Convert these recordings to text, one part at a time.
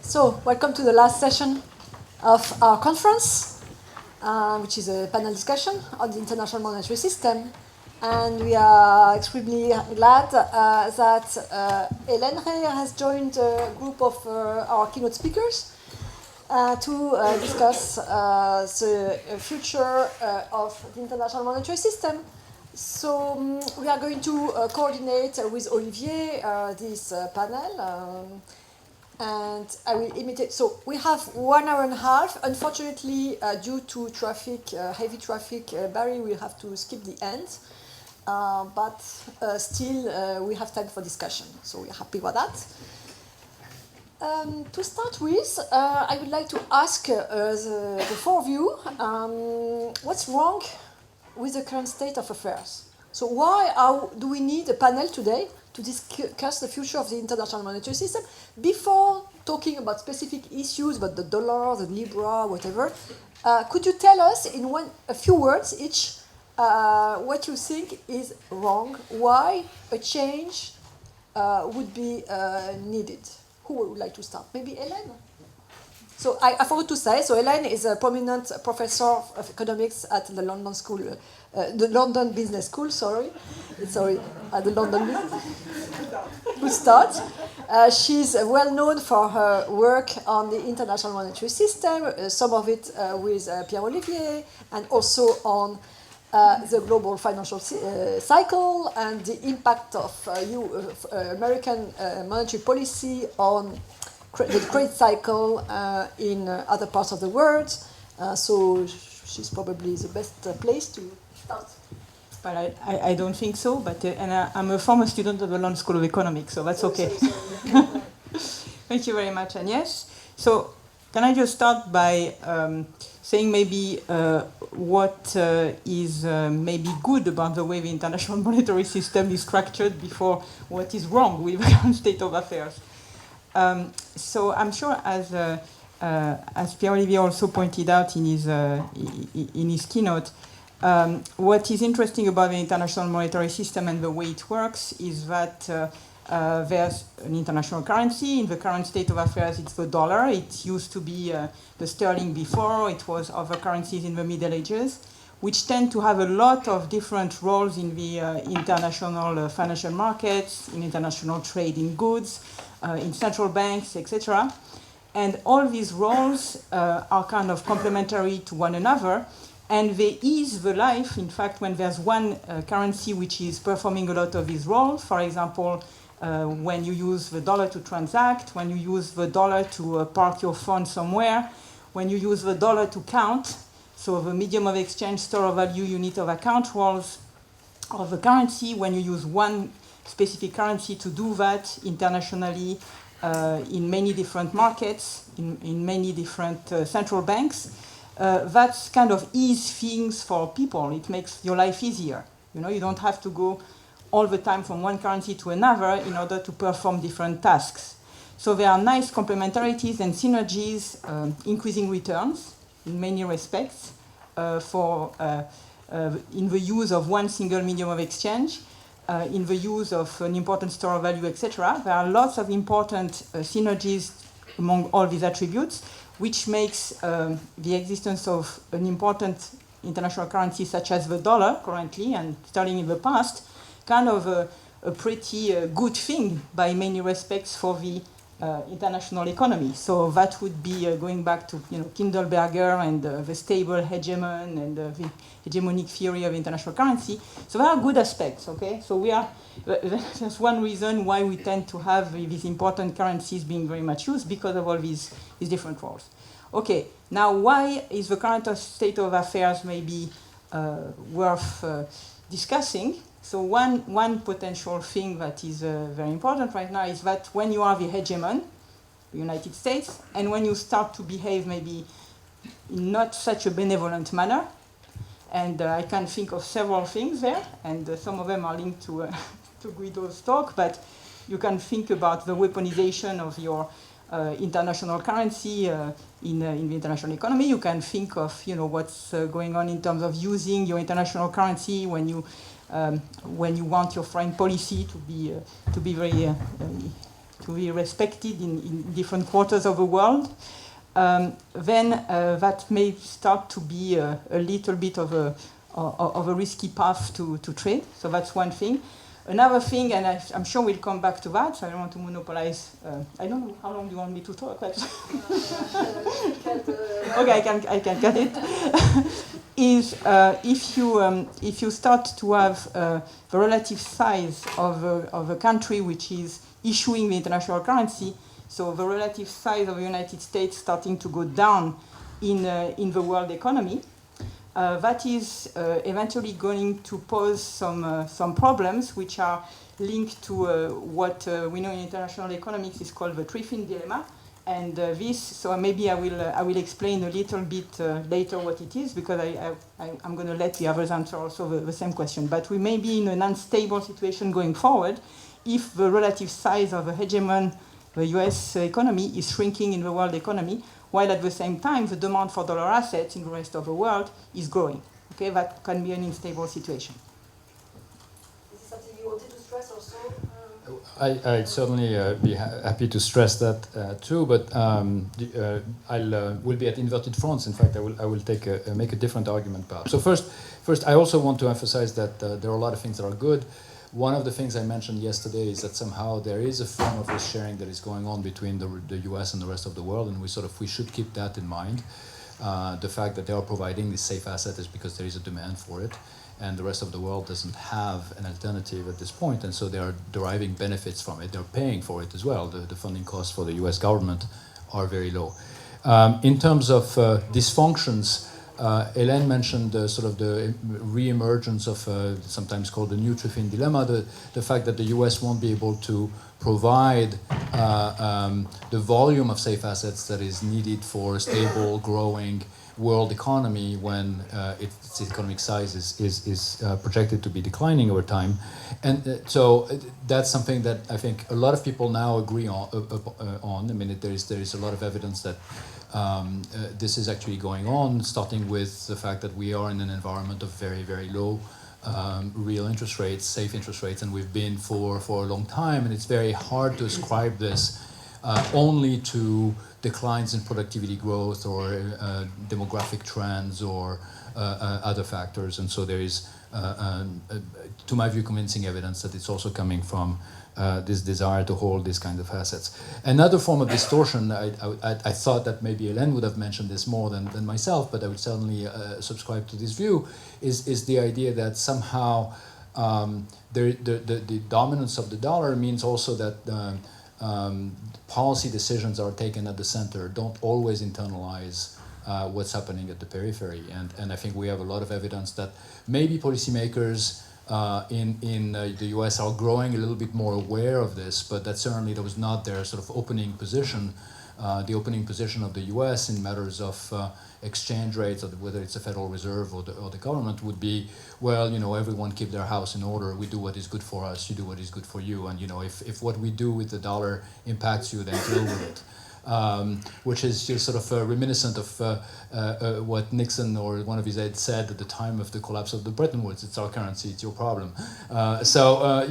So, welcome to the last session of our conference, which is a panel discussion on the international monetary system. And we are extremely glad that Hélène Rey has joined a group of our keynote speakers to discuss the future of the international monetary system. So we are going to coordinate with Olivier this panel. And I will imitate. So we have 1 hour and a half. Unfortunately, due to traffic, heavy traffic, Barry will have to skip the end. But still, we have time for discussion. So we're happy about that. To start with, I would like to ask the four of you, what's wrong with the current state of affairs? So why do we need a panel today to discuss the future of the international monetary system? Before talking about specific issues, about the dollar, the Libra, whatever, could you tell us in a few words each what you think is wrong, why a change would be needed? Who would like to start? Maybe Hélène? So I forgot to say, so Hélène is a prominent professor of economics at the London School, the London Business School, at the London Business. Who starts? She's well known for her work on the international monetary system, some of it with Pierre-Olivier, and also on the global financial cycle and the impact of American monetary policy on the credit cycle in other parts of the world. So she's probably the best place to start. But I don't think so, but and I'm a former student of the London School of Economics, so that's okay. Thank you very much, Agnès. So can I just start by saying maybe what is maybe good about the way the international monetary system is structured before what is wrong with the current state of affairs. So I'm sure, as Pierre-Olivier also pointed out in his keynote, what is interesting about the international monetary system and the way it works is that there's an international currency. In the current state of affairs, it's the dollar. It used to be the sterling before. It was other currencies in the Middle Ages, which tend to have a lot of different roles in the international financial markets, in international trade in goods, in central banks, etc. And all these roles are kind of complementary to one another, and they ease the life, in fact, when there's one currency which is performing a lot of these roles. For example, when you use the dollar to transact, when you use the dollar to park your phone somewhere, when you use the dollar to count, so the medium of exchange, store of value, unit of account roles of the currency, when you use one specific currency to do that internationally in many different markets, in many different central banks, that's kind of ease things for people. It makes your life easier. You don't have to go all the time from one currency to another in order to perform different tasks. So there are nice complementarities and synergies, increasing returns in many respects in the use of one single medium of exchange, in the use of an important store of value, etc. There are lots of important synergies among all these attributes, which makes the existence of an important international currency such as the dollar currently and sterling in the past kind of a pretty good thing by many respects for the international economy. So that would be going back to Kindleberger and the stable hegemon and the hegemonic theory of international currency. So there are good aspects, okay? So that's one reason why we tend to have these important currencies being very much used, because of all these different roles. Okay, now why is the current state of affairs maybe worth discussing? So one potential thing that is very important right now is that when you are the hegemon, the United States, and when you start to behave maybe in not such a benevolent manner, and I can think of several things there, and some of them are linked to Guido's talk, but you can think about the weaponization of your international currency in the international economy. You can think of what's going on in terms of using your international currency when you want your foreign policy to be very to be respected in different quarters of the world, then that may start to be a little bit of a risky path to trade. So that's one thing. Another thing, and I'm sure we'll come back to that, so I don't want to monopolize. I don't know, how long do you want me to talk? Okay, I can cut it. Is if you start to have the relative size of a country which is issuing the international currency, so the relative size of the United States starting to go down in the world economy, that is eventually going to pose some problems which are linked to what we know in international economics is called the three-fin dilemma. And so maybe I will explain a little bit later what it is, because I'm going to let the others answer also the same question. But we may be in an unstable situation going forward if the relative size of the hegemon, the US economy, is shrinking in the world economy, while at the same time the demand for dollar assets in the rest of the world is growing. Okay, that can be an unstable situation. Is this something you wanted to stress also? I'd certainly be happy to stress that too, but we'll be at inverted fronts. In fact, I will make a different argument perhaps. So first, I also want to emphasize that there are a lot of things that are good. One of the things I mentioned yesterday is that somehow there is a form of risk sharing that is going on between the US and the rest of the world, and we should keep that in mind. The fact that they are providing this safe asset is because there is a demand for it, and the rest of the world doesn't have an alternative at this point, and so they are deriving benefits from it. They're paying for it as well. The funding costs for the US government are very low. In terms of dysfunctions, Hélène mentioned sort of the re-emergence of sometimes called the new three-fin dilemma, the fact that the US won't be able to provide the volume of safe assets that is needed for a stable, growing world economy when its economic size is projected to be declining over time. And so that's something that I think a lot of people now agree on. I mean, there is a lot of evidence that this is actually going on, starting with the fact that we are in an environment of very, very low real interest rates, safe interest rates, and we've been for a long time, and it's very hard to ascribe this only to declines in productivity growth or demographic trends or other factors. And so there is, to my view, convincing evidence that it's also coming from this desire to hold these kinds of assets. Another form of distortion, I thought that maybe Hélène would have mentioned this more than myself, but I would certainly subscribe to this view, is the idea that somehow the dominance of the dollar means also that policy decisions are taken at the center, don't always internalize what's happening at the periphery. And I think we have a lot of evidence that maybe policymakers in the US are growing a little bit more aware of this, but that certainly that was not their sort of opening position. The opening position of the US in matters of exchange rates, or whether it's the Federal Reserve or the government, would be, well, you know, everyone keep their house in order. We do what is good for us. You do what is good for you. And, you know, if what we do with the dollar impacts you, then deal with it. Which is just sort of reminiscent of what Nixon or one of his aides said at the time of the collapse of the Bretton Woods. It's our currency, it's your problem. So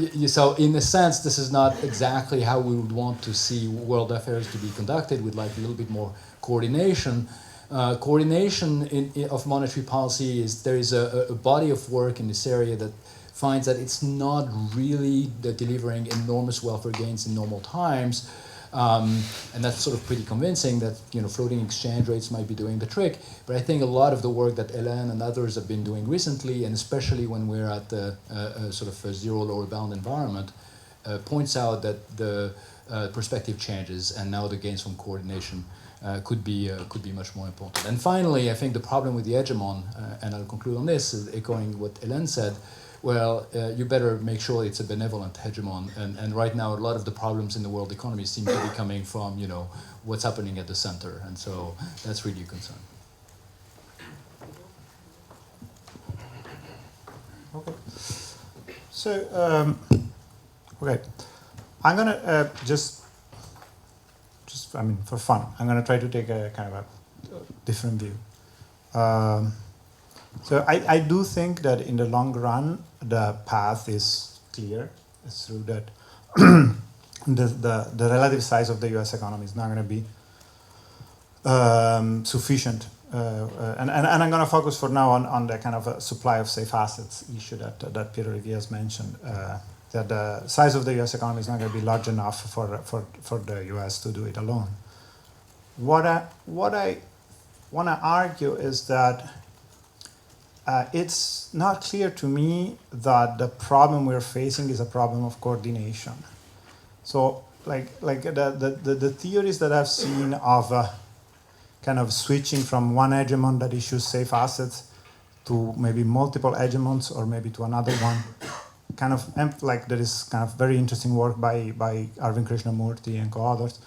in a sense, this is not exactly how we would want to see world affairs to be conducted. We'd like a little bit more coordination. Coordination of monetary policy there is a body of work in this area that finds that it's not really delivering enormous welfare gains in normal times. And that's sort of pretty convincing that, you know, floating exchange rates might be doing the trick. But I think a lot of the work that Hélène and others have been doing recently, and especially when we're at the sort of a zero lower bound environment, points out that the perspective changes, and now the gains from coordination could be much more important. And finally, I think the problem with the hegemon, and I'll conclude on this, is echoing what Hélène said. Well, you better make sure it's a benevolent hegemon. And right now, a lot of the problems in the world economy seem to be coming from, you know, what's happening at the center. And so that's really a concern. Okay. So, okay. I'm going to just, I mean, for fun, I'm going to try to take a kind of a different view. So I do think that in the long run, the path is clear. It's through that the relative size of the U.S. economy is not going to be sufficient. And I'm going to focus for now on the kind of supply of safe assets issue that Pierre-Olivier has mentioned. That the size of the U.S. economy is not going to be large enough for the U.S. to do it alone. What I want to argue is that it's not clear to me that the problem we're facing is a problem of coordination. So, like the theories that I've seen of kind of switching from one hegemon that issues safe assets to maybe multiple hegemons or maybe to another one, kind of like there is kind of very interesting work by Arvind Krishnamurti and co-authors.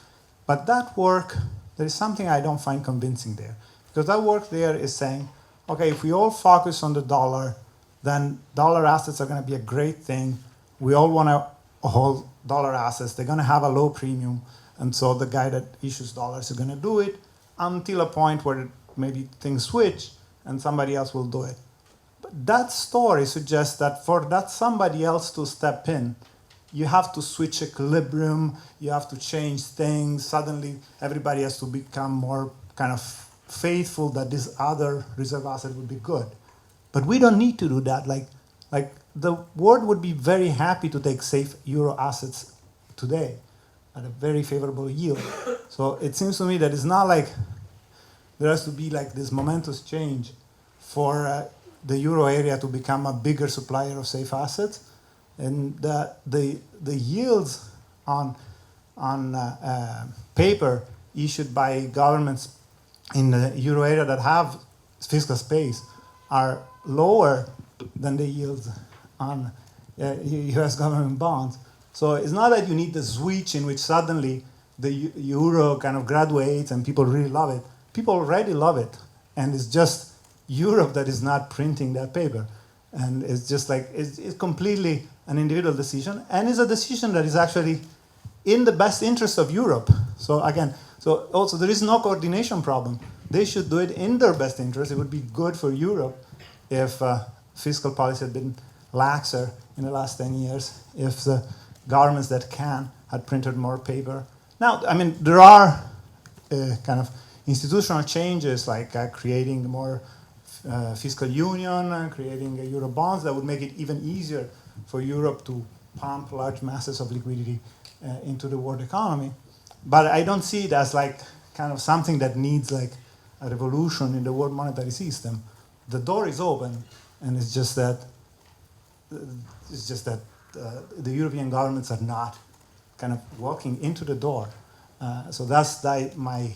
But that work, there is something I don't find convincing there. Because that work there is saying, okay, if we all focus on the dollar, then dollar assets are going to be a great thing. We all want to hold dollar assets. They're going to have a low premium. And so the guy that issues dollars is going to do it until a point where maybe things switch and somebody else will do it. But that story suggests that for that somebody else to step in, you have to switch equilibrium, you have to change things. Suddenly everybody has to become more kind of faithful that this other reserve asset would be good. But we don't need to do that. Like the world would be very happy to take safe euro assets today at a very favorable yield. So it seems to me that it's not like there has to be like this momentous change for the euro area to become a bigger supplier of safe assets, and the yields on paper issued by governments in the euro area that have fiscal space are lower than the yields on U.S. government bonds. So it's not that you need the switch in which suddenly the euro kind of graduates and people really love it. People already love it, and it's just Europe that is not printing that paper. And it's just like, it's completely an individual decision, and it's a decision that is actually in the best interest of Europe. So again, so also there is no coordination problem. They should do it in their best interest. It would be good for Europe if fiscal policy had been laxer in the last 10 years, if the governments that can had printed more paper. Now, I mean, there are kind of institutional changes like creating more fiscal union and creating euro bonds that would make it even easier for Europe to pump large masses of liquidity into the world economy. But I don't see it as like kind of something that needs like a revolution in the world monetary system. The door is open, and it's just that the European governments are not kind of walking into the door. So that's my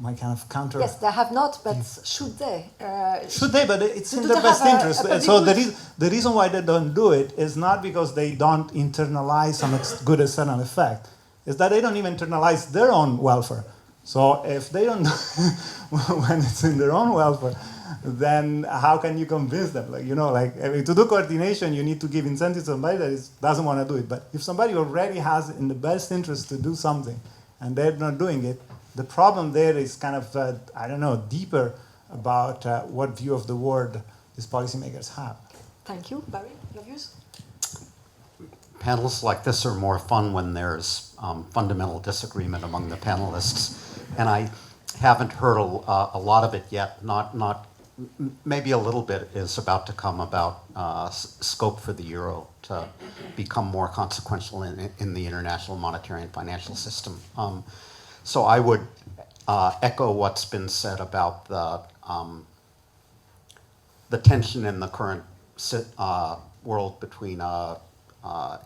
kind of counter. Yes, they have not, but should they? Should they? But it's in do their they best have interest. a So the reason why they don't do it is not because they don't internalize some good external effect. It's that they don't even internalize their own welfare. So if they don't, when it's in their own welfare, then how can you convince them? Like, you know, like I mean, to do coordination, you need to give incentives to somebody that doesn't want to do it. But if somebody already has in the best interest to do something, and they're not doing it, the problem there is kind of, I don't know, deeper about what view of the world these policymakers have. Thank you. Barry, your views? Panels like this are more fun when there's fundamental disagreement among the panelists. And I haven't heard a lot of it yet. Maybe a little bit is about to come about scope for the euro to become more consequential in the international monetary and financial system. So I would echo what's been said about the tension in the current world between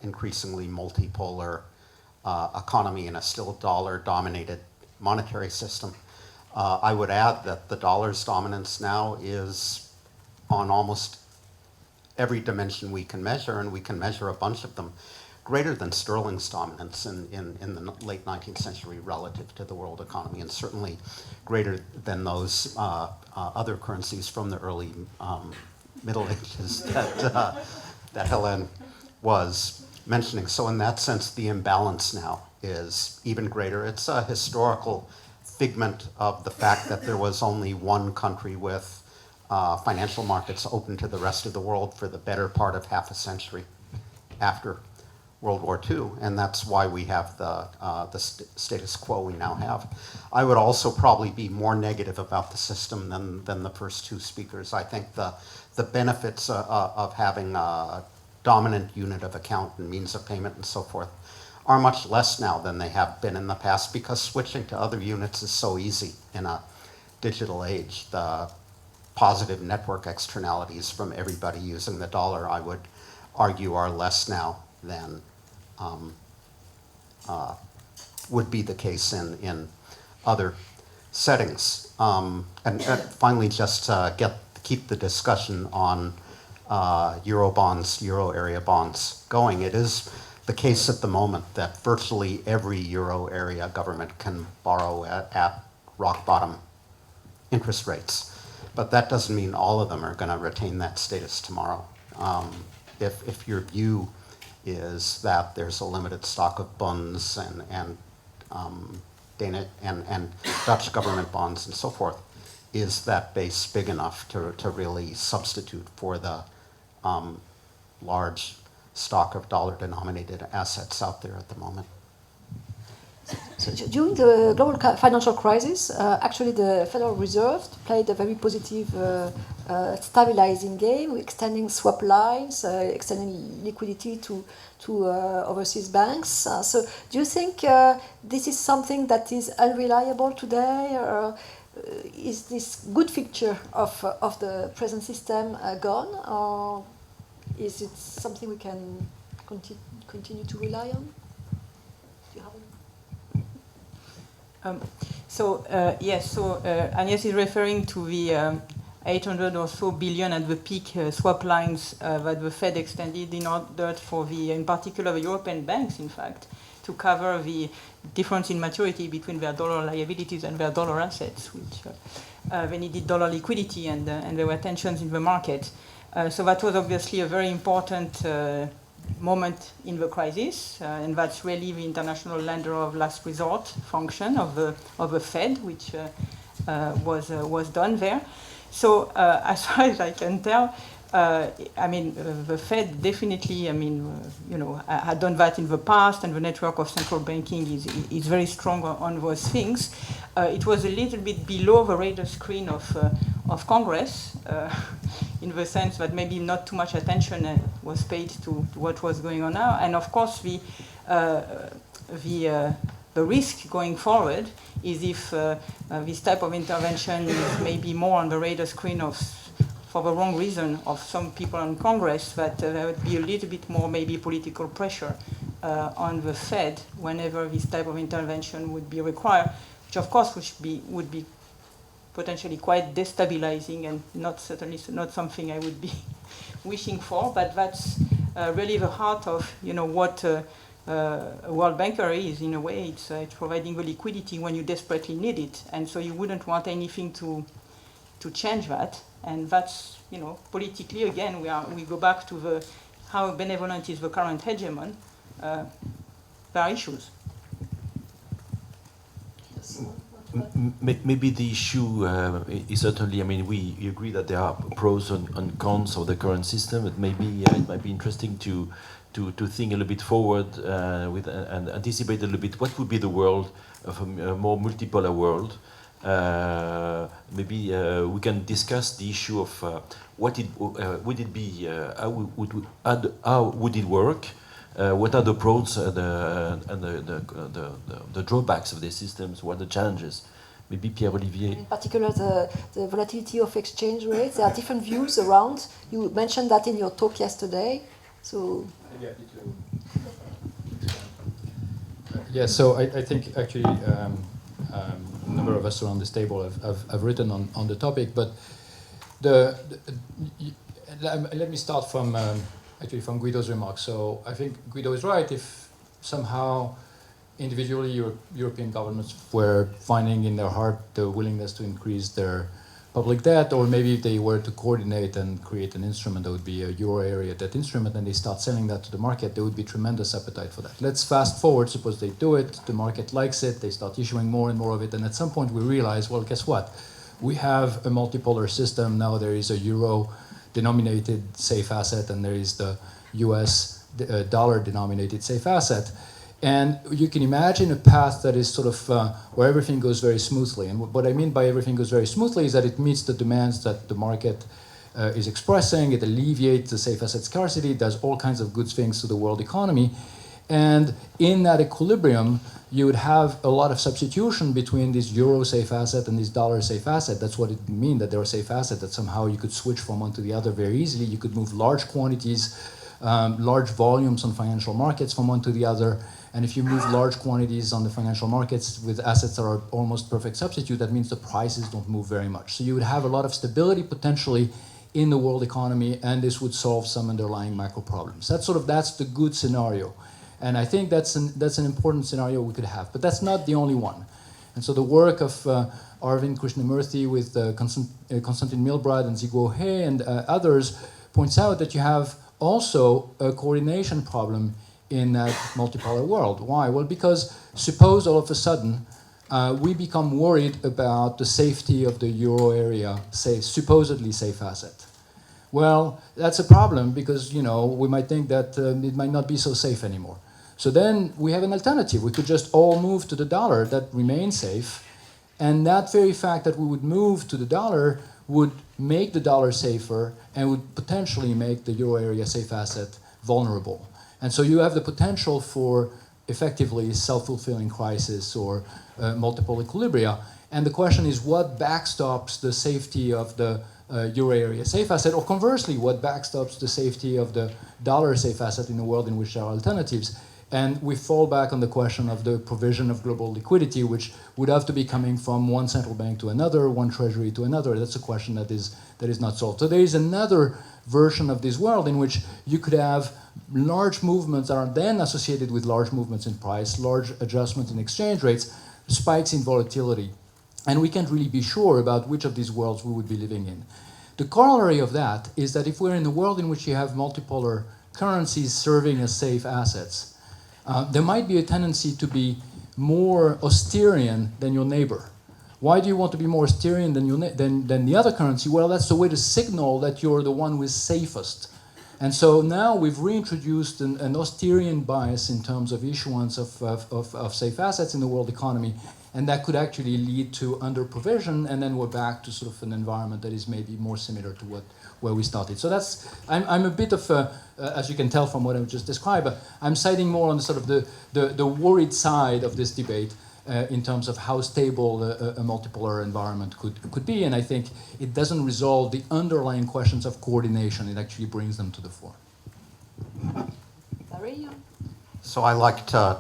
increasingly multipolar economy and a still dollar-dominated monetary system. I would add that the dollar's dominance now is on almost every dimension we can measure, and we can measure a bunch of them, greater than sterling's dominance in the late 19th century relative to the world economy, and certainly greater than those other currencies from the early Middle Ages that Hélène was mentioning. So in that sense, the imbalance now is even greater. It's a historical figment of the fact that there was only one country with financial markets open to the rest of the world for the better part of half a century after World War II, and that's why we have the status quo we now have. I would also probably be more negative about the system than the first two speakers. I think the benefits of having a dominant unit of account and means of payment and so forth are much less now than they have been in the past, because switching to other units is so easy in a digital age. The positive network externalities from everybody using the dollar, I would argue, are less now than would be the case in other settings. And finally, just keep the discussion on Euro bonds, Euro area bonds going. It is the case at the moment that virtually every Euro area government can borrow at rock bottom interest rates. But that doesn't mean all of them are going to retain that status tomorrow. If your view is that there's a limited stock of bonds and Danish and Dutch government bonds and so forth, is that base big enough to really substitute for the large stock of dollar-denominated assets out there at the moment? So during the global financial crisis, actually the Federal Reserve played a very positive stabilizing game, extending swap lines, extending liquidity to overseas banks. So do you think this is something that is unreliable today? Or is this good feature of the present system gone? Or is it something we can continue to rely on? Do you have Agnès is referring to the 800 or so billion at the peak swap lines that the Fed extended in order for in particular, the European banks, in fact, to cover the difference in maturity between their dollar liabilities and their dollar assets, which they needed dollar liquidity and there were tensions in the market. So that was obviously a very important moment in the crisis, and that's really the international lender of last resort function of the Fed, which was done there. So as far as I can tell, the Fed definitely, had done that in the past, and the network of central banking is very strong on those things. It was a little bit below the radar screen of Congress, in the sense that maybe not too much attention was paid to what was going on now. And of course, the risk going forward is if this type of intervention is maybe more on the radar screen for the wrong reason of some people in Congress, that there would be a little bit more maybe political pressure on the Fed whenever this type of intervention would be required, which of course would be potentially quite destabilizing and not something I would be wishing for. But that's really the heart of what a world banker is, in a way. It's providing the liquidity when you desperately need it, and so you wouldn't want anything to change that. And that's, politically, again, we go back to how benevolent is the current hegemon. There are issues. Maybe the issue is certainly, we agree that there are pros and cons of the current system, but maybe it might be interesting to think a little bit forward and anticipate a little bit what would be the world of a more multipolar world. Maybe we can discuss the issue of what would it be, how would it work, what are the pros and the drawbacks of these systems, what are the challenges? Maybe Pierre-Olivier. In particular, the volatility of exchange rates. There are different views around. You mentioned that in your talk yesterday. So. Yeah, so I think actually a number of us around this table have written on the topic, but let me start from Guido's remarks. So I think Guido is right. If somehow individually European governments were finding in their heart the willingness to increase their public debt, or maybe if they were to coordinate and create an instrument that would be a euro area debt instrument, and they start selling that to the market, there would be tremendous appetite for that. Let's fast forward, suppose they do it, the market likes it, they start issuing more and more of it, and at some point we realize, well, guess what? We have a multipolar system. Now there is a euro denominated safe asset, and there is the US dollar-denominated safe asset. And you can imagine a path that is sort of where everything goes very smoothly. And what I mean by everything goes very smoothly is that it meets the demands that the market is expressing. It alleviates the safe asset scarcity. It does all kinds of good things to the world economy. And in that equilibrium, you would have a lot of substitution between this euro safe asset and this dollar safe asset. That's what it means, that they're a safe asset, that somehow you could switch from one to the other very easily. You could move large quantities, large volumes on financial markets from one to the other. And if you move large quantities on the financial markets with assets that are almost perfect substitute, that means the prices don't move very much. So you would have a lot of stability potentially in the world economy, and this would solve some underlying macro problems. That's the good scenario. And I think that's an important scenario we could have. But that's not the only one. And so the work of Arvind Krishnamurthy with Konstantin Milbrad and Ziguo He and others points out that you have also a coordination problem in that multipolar world. Why? Well, because suppose all of a sudden we become worried about the safety of the euro area, supposedly safe asset. Well, that's a problem because, we might think that it might not be so safe anymore. So then we have an alternative. We could just all move to the dollar that remains safe. And that very fact that we would move to the dollar would make the dollar safer and would potentially make the euro area safe asset vulnerable. And so you have the potential for effectively self-fulfilling crisis or multiple equilibria. And the question is, what backstops the safety of the euro area safe asset, or conversely, what backstops the safety of the dollar safe asset in a world in which there are alternatives? And we fall back on the question of the provision of global liquidity, which would have to be coming from one central bank to another, one treasury to another. That's a question that is not solved. So there is another version of this world in which you could have large movements that are then associated with large movements in price, large adjustments in exchange rates, spikes in volatility. And we can't really be sure about which of these worlds we would be living in. The corollary of that is that if we're in a world in which you have multipolar currencies serving as safe assets, there might be a tendency to be more austerian than your neighbor. Why do you want to be more austerian than the other currency? Well, that's the way to signal that you're the one who is safest. And so now we've reintroduced an austerian bias in terms of issuance of safe assets in the world economy, and that could actually lead to under-provision, and then we're back to sort of an environment that is maybe more similar to where we started. So I'm a bit of as you can tell from what I've just described, I'm siding more on the sort of the worried side of this debate in terms of how stable a multipolar environment could be, and I think it doesn't resolve the underlying questions of coordination. It actually brings them to the fore. Larry? So I like to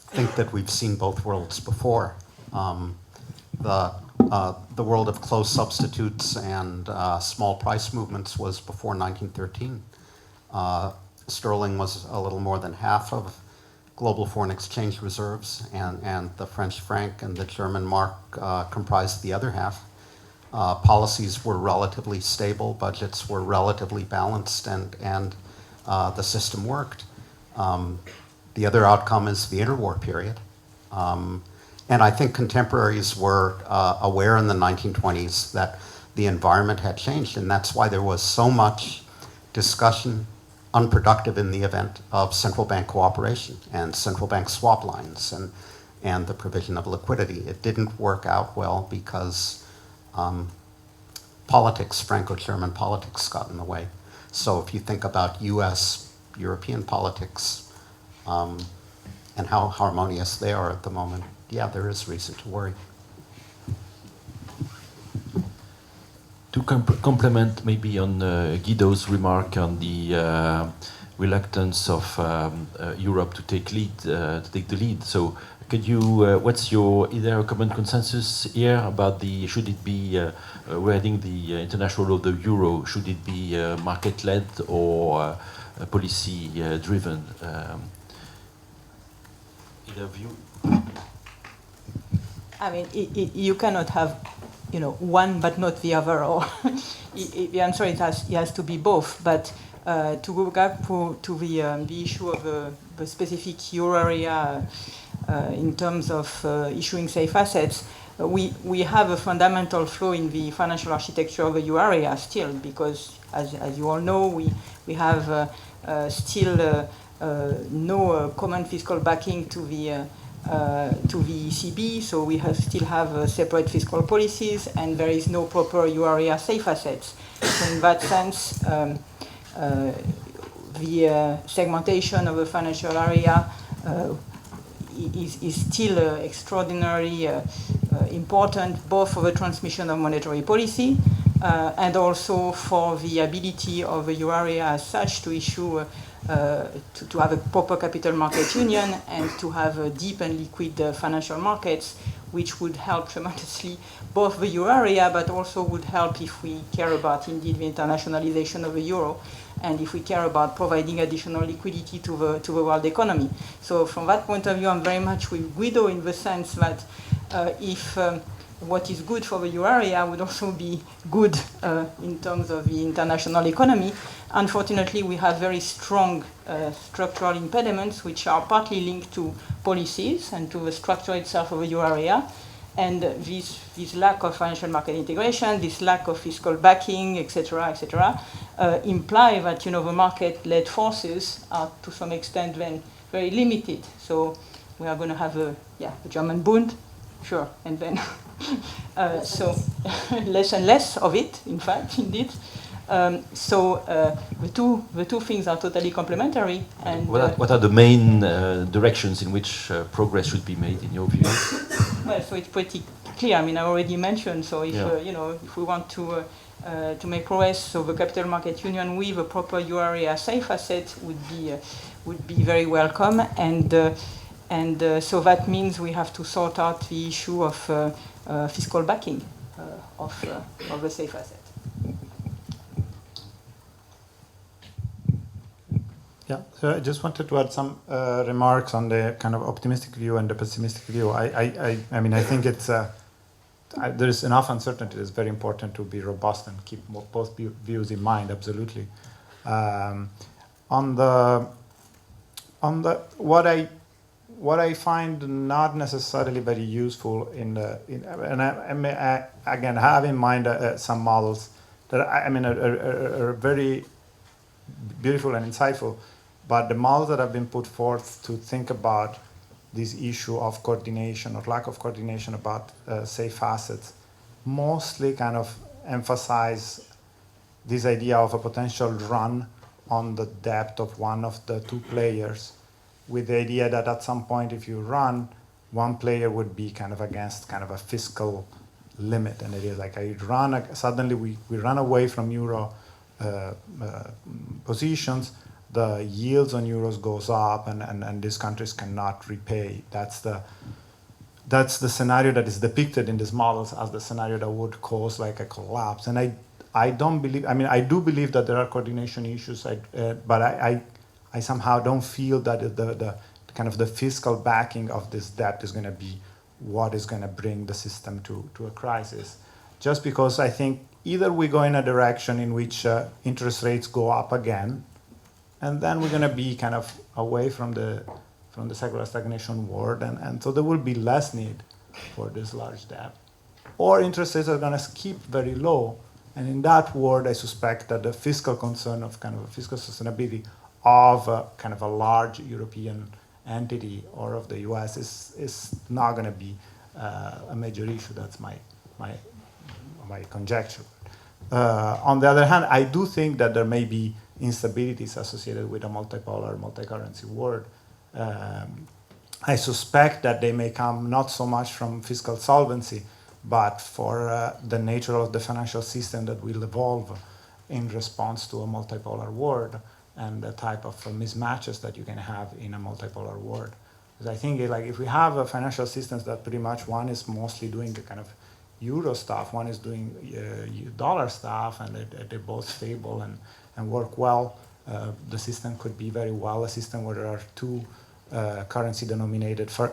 think that we've seen both worlds before. The world of closed substitutes and small price movements was before 1913. Sterling was a little more than half of global foreign exchange reserves, and the French franc and the German mark comprised the other half. Policies were relatively stable, budgets were relatively balanced, and the system worked. The other outcome is the interwar period. And I think contemporaries were aware in the 1920s that the environment had changed, and that's why there was so much discussion, unproductive in the event, of central bank cooperation and central bank swap lines and the provision of liquidity. It didn't work out well because politics, Franco-German politics, got in the way. So if you think about US-European politics and how harmonious they are at the moment, yeah, there is reason to worry. To complement maybe on Guido's remark on the reluctance of Europe to take the lead. So, could you? Is there a common consensus here about should it be heading the international role of the euro? Should it be market-led or policy-driven? Either view. I mean, you cannot have, one but not the other, or the answer it has to be both. But to go back to the issue of the specific euro area in terms of issuing safe assets, we have a fundamental flaw in the financial architecture of the euro area still, because as you all know, we have still no common fiscal backing to the ECB, so we still have separate fiscal policies, and there is no proper euro area safe assets. So in that sense, the segmentation of the financial area is still extraordinarily important, both for the transmission of monetary policy and also for the ability of the euro area as such to issue, to have a proper capital market union and to have deep and liquid financial markets, which would help tremendously both the euro area, but also would help if we care about indeed the internationalization of the euro, and if we care about providing additional liquidity to the world economy. So from that point of view, I'm very much with Guido in the sense that if what is good for the euro area would also be good in terms of the international economy. Unfortunately, we have very strong structural impediments, which are partly linked to policies and to the structure itself of the euro area. And this lack of financial market integration, this lack of fiscal backing, etc., imply that the market-led forces are to some extent then very limited. So we are going to have a German Bund, sure, and then so less and less of it, in fact, indeed. So the two things are totally complementary. And what are the main directions in which progress should be made, in your view? Well, so it's pretty clear. I mean, I already mentioned. So if if we want to make progress, so the capital market union with a proper euro area safe asset would be very welcome. And so that means we have to sort out the issue of fiscal backing of the safe asset. Yeah, so I just wanted to add some remarks on the kind of optimistic view and the pessimistic view. I mean, I think it's there is enough uncertainty. It's very important to be robust and keep both views in mind. Absolutely. On the what I find not necessarily very useful and I again have in mind some models that are very beautiful and insightful. But the models that have been put forth to think about this issue of coordination or lack of coordination about safe assets mostly kind of emphasize this idea of a potential run on the debt of one of the two players, with the idea that at some point if you run, one player would be kind of against kind of a fiscal limit. And it is like suddenly we run away from euro positions, the yields on euros goes up, and these countries cannot repay. That's the scenario that is depicted in these models as the scenario that would cause like a collapse. And I don't believe. I mean, I do believe that there are coordination issues, but I somehow don't feel that the kind of the fiscal backing of this debt is going to be what is going to bring the system to a crisis. Just because I think either we go in a direction in which interest rates go up again, and then we're going to be kind of away from the secular stagnation world, and so there will be less need for this large debt. Or interest rates are going to keep very low, and in that world, I suspect that the fiscal concern of kind of fiscal sustainability of kind of a large European entity or of the US is not going to be a major issue. That's my conjecture. On the other hand, I do think that there may be instabilities associated with a multipolar, multi-currency world. I suspect that they may come not so much from fiscal solvency, but for the nature of the financial system that will evolve in response to a multipolar world and the type of mismatches that you can have in a multipolar world. Because I think like if we have financial systems that pretty much one is mostly doing the kind of euro stuff, one is doing dollar stuff, and they're both stable and work well, the system could be very well a system where there are two currency denominated for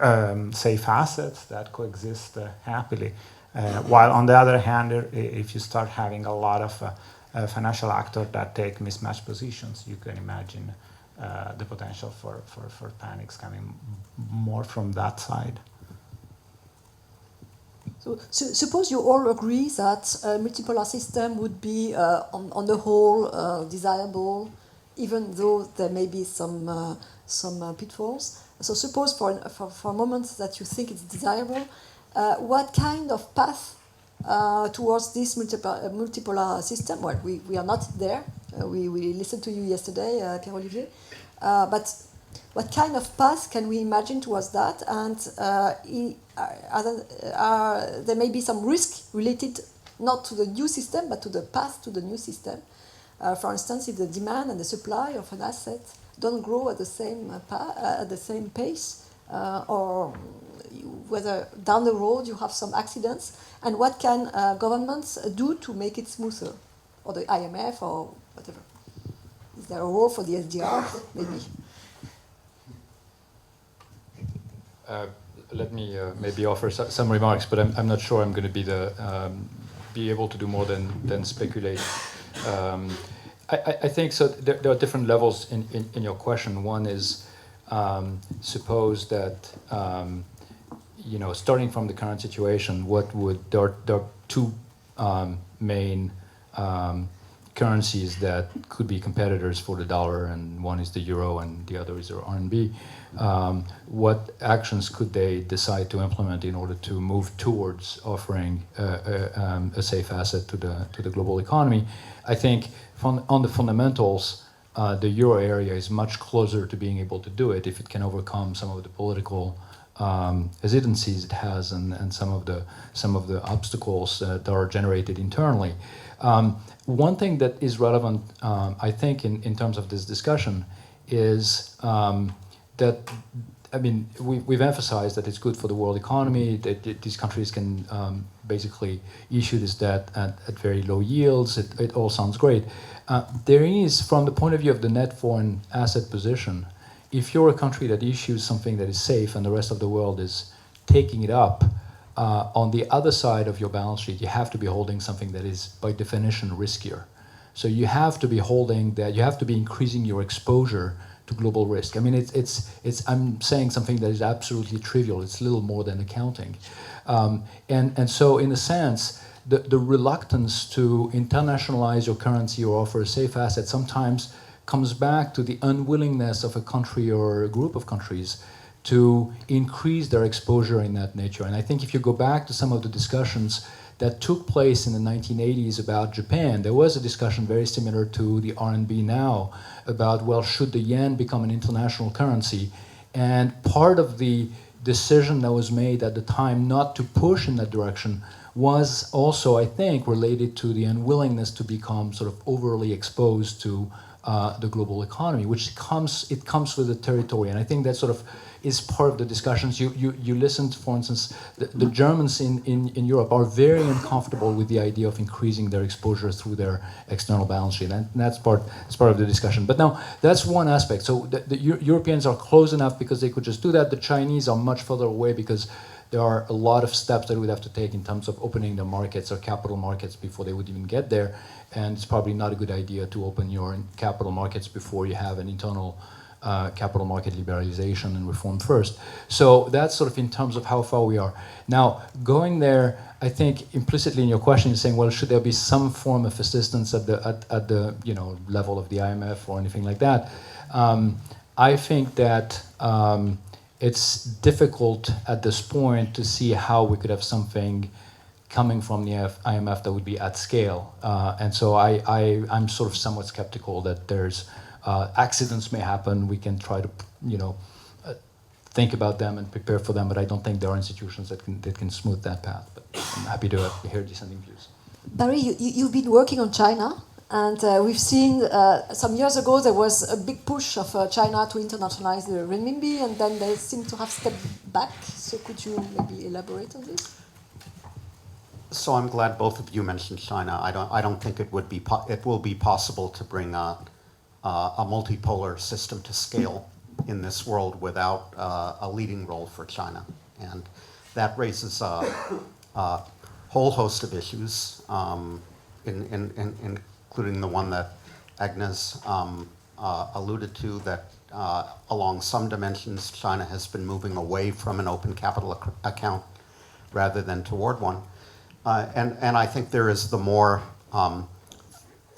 safe assets that coexist happily. While on the other hand, if you start having a lot of financial actors that take mismatched positions, you can imagine the potential for panics coming more from that side. So suppose you all agree that a multipolar system would be, on the whole, desirable, even though there may be some pitfalls. So suppose for a moment that you think it's desirable, what kind of path towards this multipolar system? Well, we are not there. We listened to you yesterday, Pierre-Olivier. But what kind of path can we imagine towards that? And there may be some risk related not to the new system, but to the path to the new system. For instance, if the demand and the supply of an asset don't grow at the same pace, or whether down the road you have some accidents, and what can governments do to make it smoother, or the IMF or whatever? Is there a role for the SDR, maybe? Let me maybe offer some remarks, but I'm not sure I'm going to be able to do more than speculate. I think so. There are different levels in your question. One is suppose that starting from the current situation, there are two main currencies that could be competitors for the dollar, and one is the euro and the other is the RMB. What actions could they decide to implement in order to move towards offering a safe asset to the global economy? I think on the fundamentals, the euro area is much closer to being able to do it if it can overcome some of the political hesitancies it has and some of the obstacles that are generated internally. One thing that is relevant, I think, in terms of this discussion is that, I mean, we've emphasized that it's good for the world economy, that these countries can basically issue this debt at very low yields. It all sounds great. There is, from the point of view of the net foreign asset position, if you're a country that issues something that is safe and the rest of the world is taking it up, on the other side of your balance sheet, you have to be holding something that is, by definition, riskier. So you have to be holding that, you have to be increasing your exposure to global risk. I mean, I'm saying something that is absolutely trivial. It's little more than accounting. And so, in a sense, the reluctance to internationalize your currency or offer a safe asset sometimes comes back to the unwillingness of a country or a group of countries to increase their exposure in that nature. And I think if you go back to some of the discussions that took place in the 1980s about Japan, there was a discussion very similar to the RMB now about, well, should the yen become an international currency? And part of the decision that was made at the time not to push in that direction was also, I think, related to the unwillingness to become sort of overly exposed to the global economy, which comes with the territory. And I think that sort of is part of the discussions. You listened, for instance, the Germans in Europe are very uncomfortable with the idea of increasing their exposure through their external balance sheet, and that's part of the discussion. But now, that's one aspect. So the Europeans are close enough because they could just do that. The Chinese are much further away because there are a lot of steps that we would have to take in terms of opening the markets or capital markets before they would even get there. And it's probably not a good idea to open your capital markets before you have an internal capital market liberalization and reform first. So that's sort of in terms of how far we are. Now, going there, I think implicitly in your question you're saying, well, should there be some form of assistance at the level of the IMF or anything like that? I think that it's difficult at this point to see how we could have something coming from the IMF that would be at scale. And so I'm sort of somewhat skeptical that there's accidents may happen. We can try to, think about them and prepare for them, but I don't think there are institutions that can smooth that path. But I'm happy to hear dissenting views. Barry, you've been working on China, and we've seen some years ago there was a big push of China to internationalize the renminbi, and then they seem to have stepped back. So could you maybe elaborate on this? So I'm glad both of you mentioned China. I don't think it will be possible to bring a multipolar system to scale in this world without a leading role for China, and that raises a whole host of issues, including the one that Agnes alluded to, that along some dimensions China has been moving away from an open capital account rather than toward one. And I think there is the more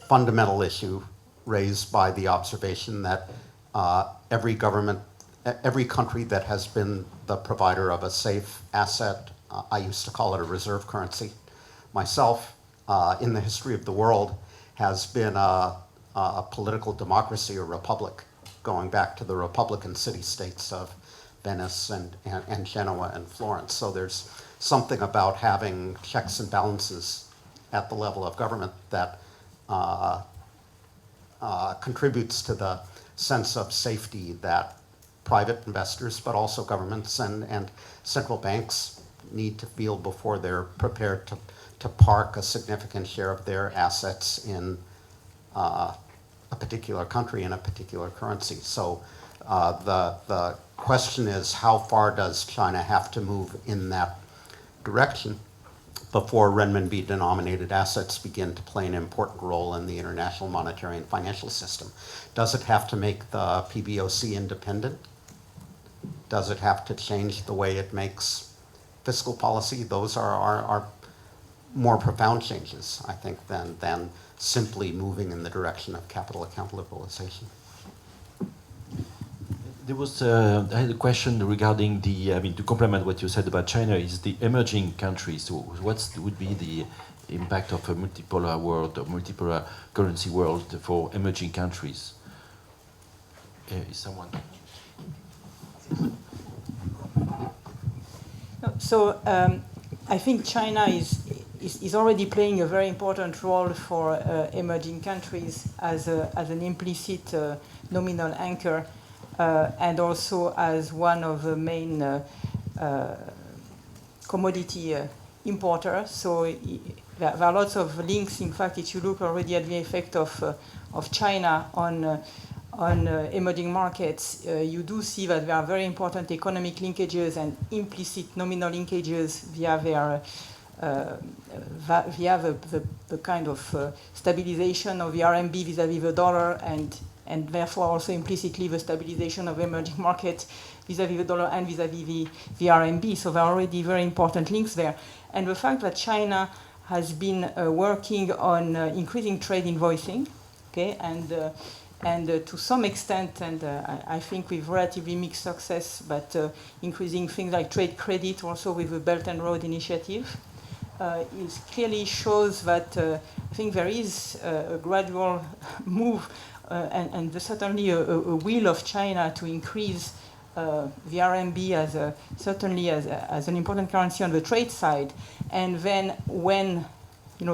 fundamental issue raised by the observation that every country that has been the provider of a safe asset, I used to call it a reserve currency myself, in the history of the world, has been a political democracy or republic, going back to the republican city-states of Venice and Genoa and Florence. So there's something about having checks and balances at the level of government that contributes to the sense of safety that private investors, but also governments and central banks need to feel before they're prepared to park a significant share of their assets in a particular country in a particular currency. So the question is, how far does China have to move in that direction before renminbi-denominated assets begin to play an important role in the international monetary and financial system? Does it have to make the PBOC independent? Does it have to change the way it makes fiscal policy? Those are more profound changes, I think, than simply moving in the direction of capital account liberalization. There was I had a question regarding to complement what you said about China, is the emerging countries. So what would be the impact of a multipolar world or multipolar currency world for emerging countries? Is someone? So I think China is already playing a very important role for emerging countries as an implicit nominal anchor, and also as one of the main commodity importers. So there are lots of links. In fact, if you look already at the effect of China on emerging markets, you do see that there are very important economic linkages and implicit nominal linkages via their the kind of stabilization of the RMB vis-à-vis the dollar, and therefore also implicitly the stabilization of emerging markets vis-à-vis the dollar and vis-à-vis the RMB. So there are already very important links there. And the fact that China has been working on increasing trade invoicing, okay, and to some extent, and I think with relatively mixed success, but increasing things like trade credit also with the Belt and Road Initiative, it clearly shows that I think there is a gradual move and certainly a will of China to increase the RMB certainly as an important currency on the trade side. And then when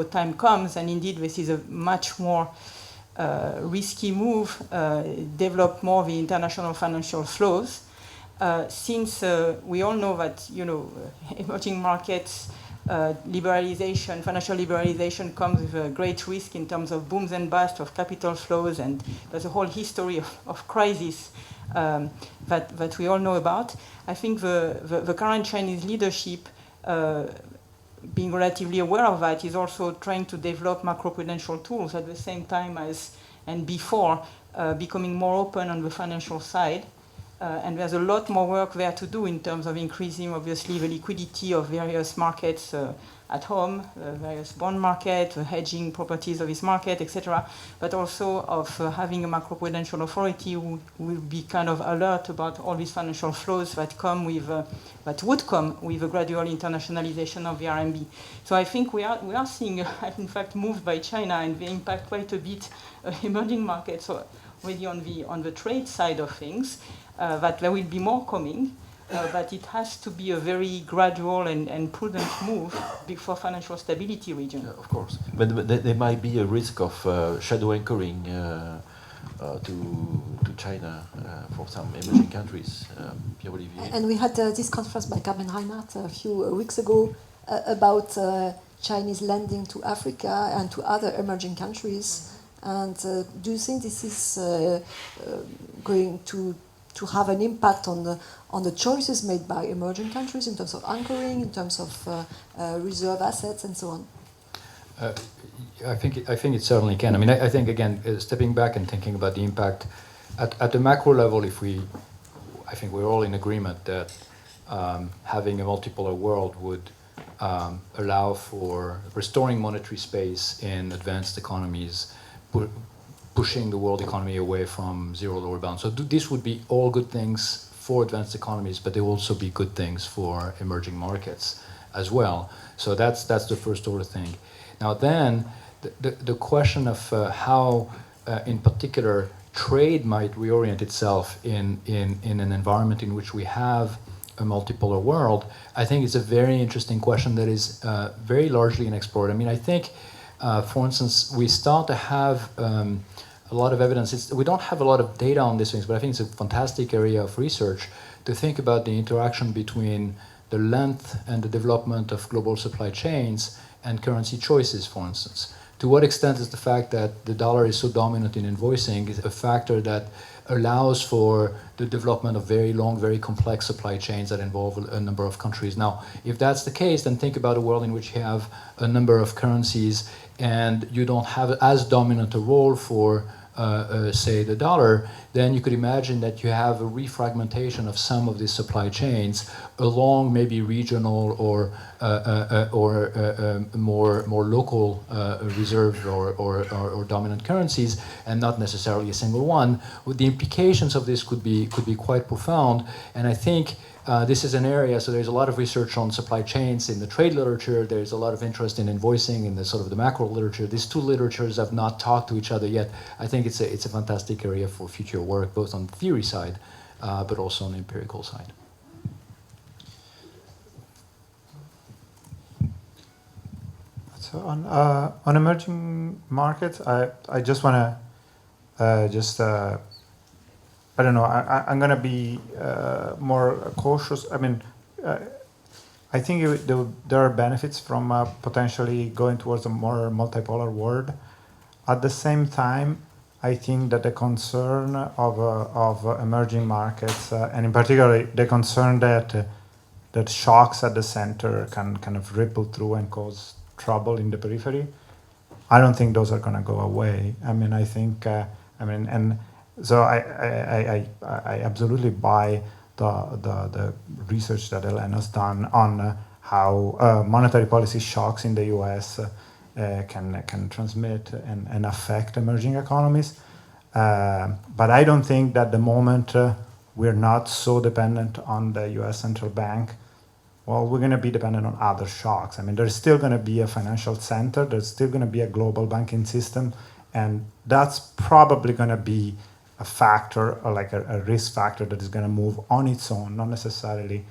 time comes, and indeed this is a much more risky move, develop more the international financial flows, since we all know that emerging markets liberalization, financial liberalization comes with a great risk in terms of booms and busts of capital flows, and there's a whole history of crisis that we all know about. I think the current Chinese leadership, being relatively aware of that, is also trying to develop macroprudential tools at the same time as and before becoming more open on the financial side. And there's a lot more work there to do in terms of increasing, obviously, the liquidity of various markets at home, various bond market, the hedging properties of this market, etc., but also of having a macroprudential authority who will be kind of alert about all these financial flows that come with, that would come with a gradual internationalization of the RMB. So I think we are seeing, in fact, moved by China, and they impact quite a bit emerging markets already on the trade side of things. That there will be more coming, but it has to be a very gradual and prudent move for financial stability region. Of course, but there might be a risk of shadow anchoring to China for some emerging countries. Pierre-Olivier. And we had this conference by Carmen Reinhardt a few weeks ago about Chinese lending to Africa and to other emerging countries. And do you think this is going to have an impact on the choices made by emerging countries in terms of anchoring, in terms of reserve assets, and so on? I think it certainly can. I mean, I think again, stepping back and thinking about the impact at the macro level, I think we're all in agreement that having a multipolar world would allow for restoring monetary space in advanced economies, pushing the world economy away from zero lower bound. So this would be all good things for advanced economies, but they will also be good things for emerging markets as well. So that's the first order thing. Now then, the question of how, in particular, trade might reorient itself in an environment in which we have a multipolar world, I think is a very interesting question that is very largely unexplored. I mean, I think, for instance, we start to have a lot of evidence. We don't have a lot of data on these things, but I think it's a fantastic area of research to think about the interaction between the length and the development of global supply chains and currency choices, for instance. To what extent is the fact that the dollar is so dominant in invoicing is a factor that allows for the development of very long, very complex supply chains that involve a number of countries? Now, if that's the case, then think about a world in which you have a number of currencies and you don't have as dominant a role for say the dollar, then you could imagine that you have a refragmentation of some of these supply chains along maybe regional or more local reserved or dominant currencies, and not necessarily a single one. The implications of this could be quite profound, and I think this is an area. So there's a lot of research on supply chains in the trade literature. There's a lot of interest in invoicing in the sort of the macro literature. These two literatures have not talked to each other yet. I think it's a fantastic area for future work, both on the theory side, but also on the empirical side. So on emerging markets, I just want to I don't know. I'm going to be more cautious. I mean, I think there are benefits from potentially going towards a more multipolar world. At the same time, I think that the concern of emerging markets, and in particular the concern that shocks at the center can kind of ripple through and cause trouble in the periphery, I don't think those are going to go away. I mean, I think, so I absolutely buy the research that Hélène has done on how monetary policy shocks in the U.S. Can transmit and affect emerging economies. But I don't think that the moment we're not so dependent on the U.S. central bank, well, we're going to be dependent on other shocks. I mean, there's still going to be a financial center, there's still going to be a global banking system, and that's probably going to be a factor, or like a risk factor that is going to move on its own, not necessarily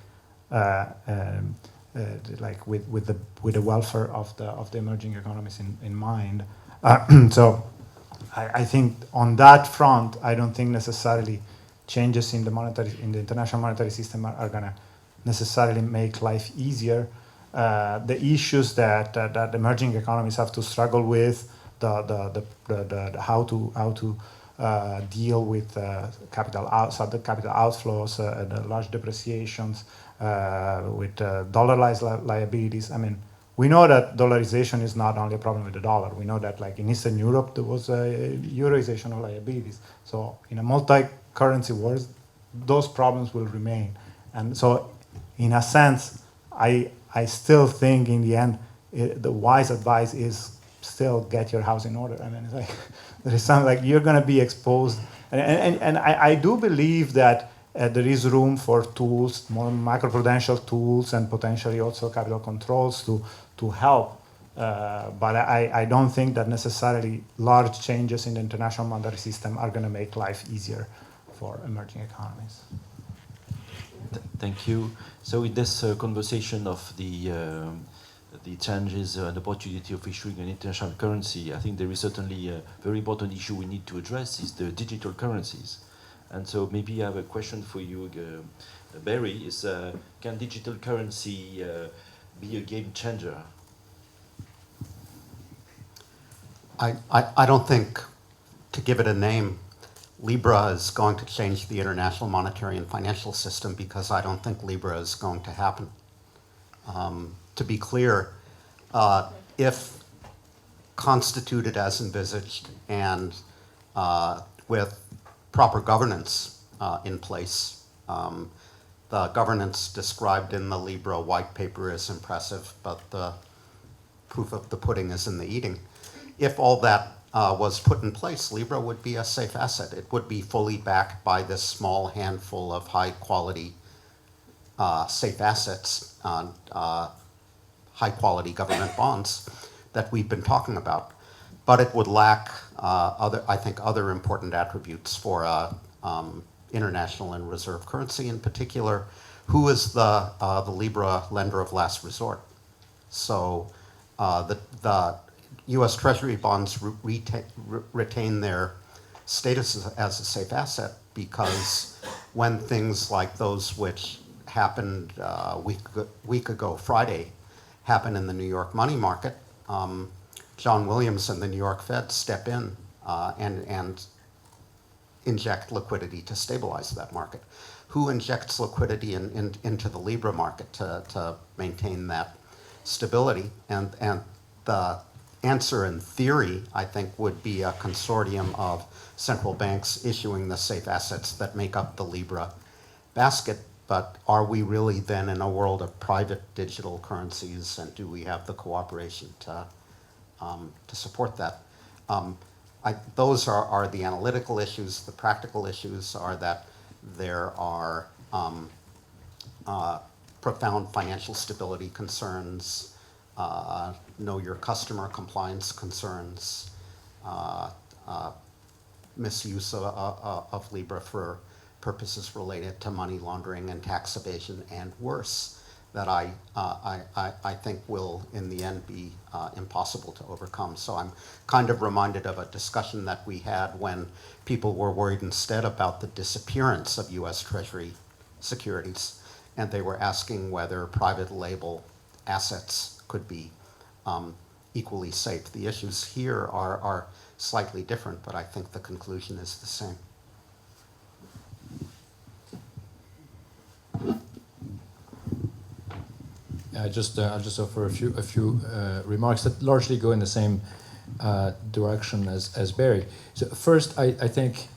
like with the welfare of the emerging economies in mind. So I think on that front, I don't think necessarily changes in the international monetary system are going to necessarily make life easier. The issues that emerging economies have to struggle with, the how to deal with capital outflows, the large depreciations, with dollarized liabilities. I mean, we know that dollarization is not only a problem with the dollar. We know that, like in Eastern Europe, there was a euroization of liabilities. So in a multi-currency world, those problems will remain. And so, in a sense, I still think in the end, the wise advice is still get your house in order. I mean, it's like there is something like you're going to be exposed, and I do believe that there is room for tools, more macroprudential tools, and potentially also capital controls to help. But I don't think that necessarily large changes in the international monetary system are going to make life easier for emerging economies. Thank you. So in this conversation of the challenges and opportunity of issuing an international currency, I think there is certainly a very important issue we need to address is the digital currencies. And so maybe I have a question for you, Barry, is can digital currency be a game changer? I don't think, to give it a name, Libra is going to change the international monetary and financial system, because I don't think Libra is going to happen. To be clear, if constituted as envisaged and with proper governance in place, the governance described in the Libra white paper is impressive, but the proof of the pudding is in the eating. If all that was put in place, Libra would be a safe asset. It would be fully backed by this small handful of high quality safe assets, high quality government bonds that we've been talking about. But it would lack other important attributes for international and reserve currency in particular. Who is the Libra lender of last resort? So the U.S. Treasury bonds retain their status as a safe asset because when things like those which happened a week ago, Friday, happen in the New York money market, John Williams and the New York Fed step in and inject liquidity to stabilize that market. Who injects liquidity into the Libra market to maintain that stability? And the answer in theory, I think, would be a consortium of central banks issuing the safe assets that make up the Libra basket. But are we really then in a world of private digital currencies, and do we have the cooperation to support that? Those are the analytical issues. The practical issues are that there are profound financial stability concerns, know your customer compliance concerns, misuse of Libra for purposes related to money laundering and tax evasion, and worse, that I think will in the end be impossible to overcome. So I'm kind of reminded of a discussion that we had when people were worried instead about the disappearance of US Treasury securities, and they were asking whether private label assets could be equally safe. The issues here are slightly different, but I think the conclusion is the same. I'll just offer a few remarks that largely go in the same direction as Barry. So first, I think,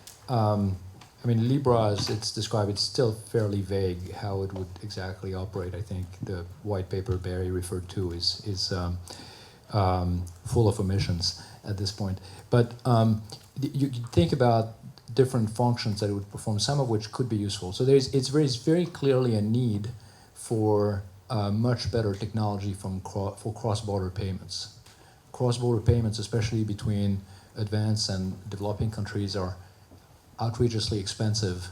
Libra, as it's described, it's still fairly vague how it would exactly operate. I think the white paper Barry referred to is full of omissions at this point. But you think about different functions that it would perform, some of which could be useful. So it's very clearly a need for much better technology for cross-border payments. Cross-border payments, especially between advanced and developing countries, are outrageously expensive.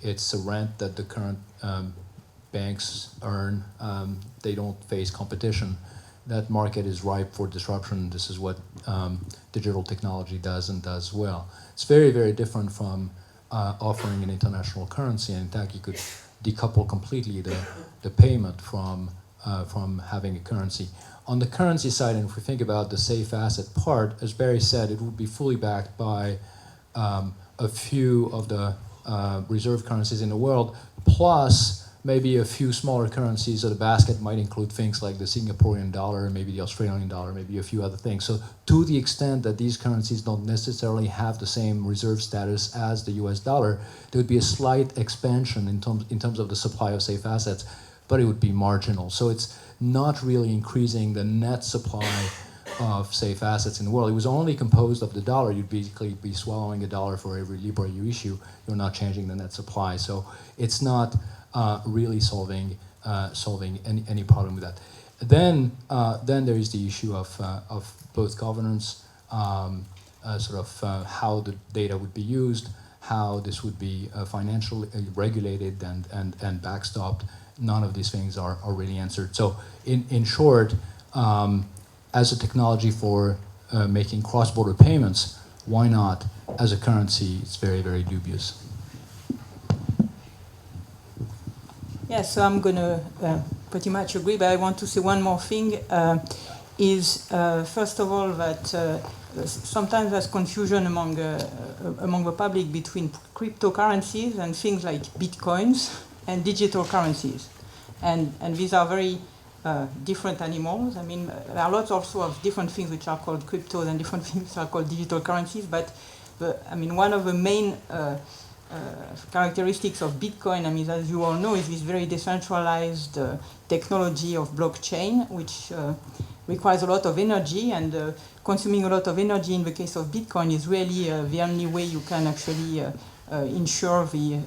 It's a rent that the current banks earn. They don't face competition. That market is ripe for disruption. This is what digital technology does and does well. It's very, very different from offering an international currency. And in fact, you could decouple completely the payment from having a currency. On the currency side, and if we think about the safe asset part, as Barry said, it would be fully backed by a few of the reserve currencies in the world, plus maybe a few smaller currencies. So the basket might include things like the Singaporean dollar, maybe the Australian dollar, maybe a few other things. So to the extent that these currencies don't necessarily have the same reserve status as the US dollar, there would be a slight expansion in terms of the supply of safe assets, but it would be marginal. So it's not really increasing the net supply of safe assets in the world. It was only composed of the dollar. You'd basically be swallowing a dollar for every Libra you issue. You're not changing the net supply. So it's not really solving any problem with that. Then there is the issue of both governance, how the data would be used, how this would be financially regulated and backstopped. None of these things are really answered. So in short, as a technology for making cross-border payments, why not? As a currency, it's very, very dubious. Yes, so I'm going to pretty much agree, but I want to say one more thing. First of all, that sometimes there's confusion among the public between cryptocurrencies and things like bitcoins and digital currencies. And these are very different animals. I mean, there are lots also of different things which are called cryptos and different things which are called digital currencies, but one of the main characteristics of Bitcoin, I mean, as you all know, is this very decentralized technology of blockchain, which requires a lot of energy, and consuming a lot of energy in the case of Bitcoin is really the only way you can actually ensure the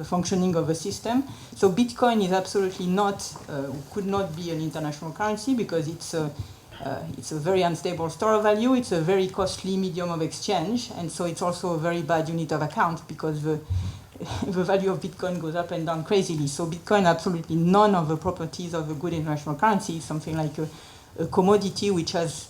functioning of a system. So Bitcoin is absolutely not, could not be an international currency because it's a very unstable store of value, it's a very costly medium of exchange, and so it's also a very bad unit of account because the value of Bitcoin goes up and down crazily. So Bitcoin, absolutely none of the properties of a good international currency, something like a commodity which has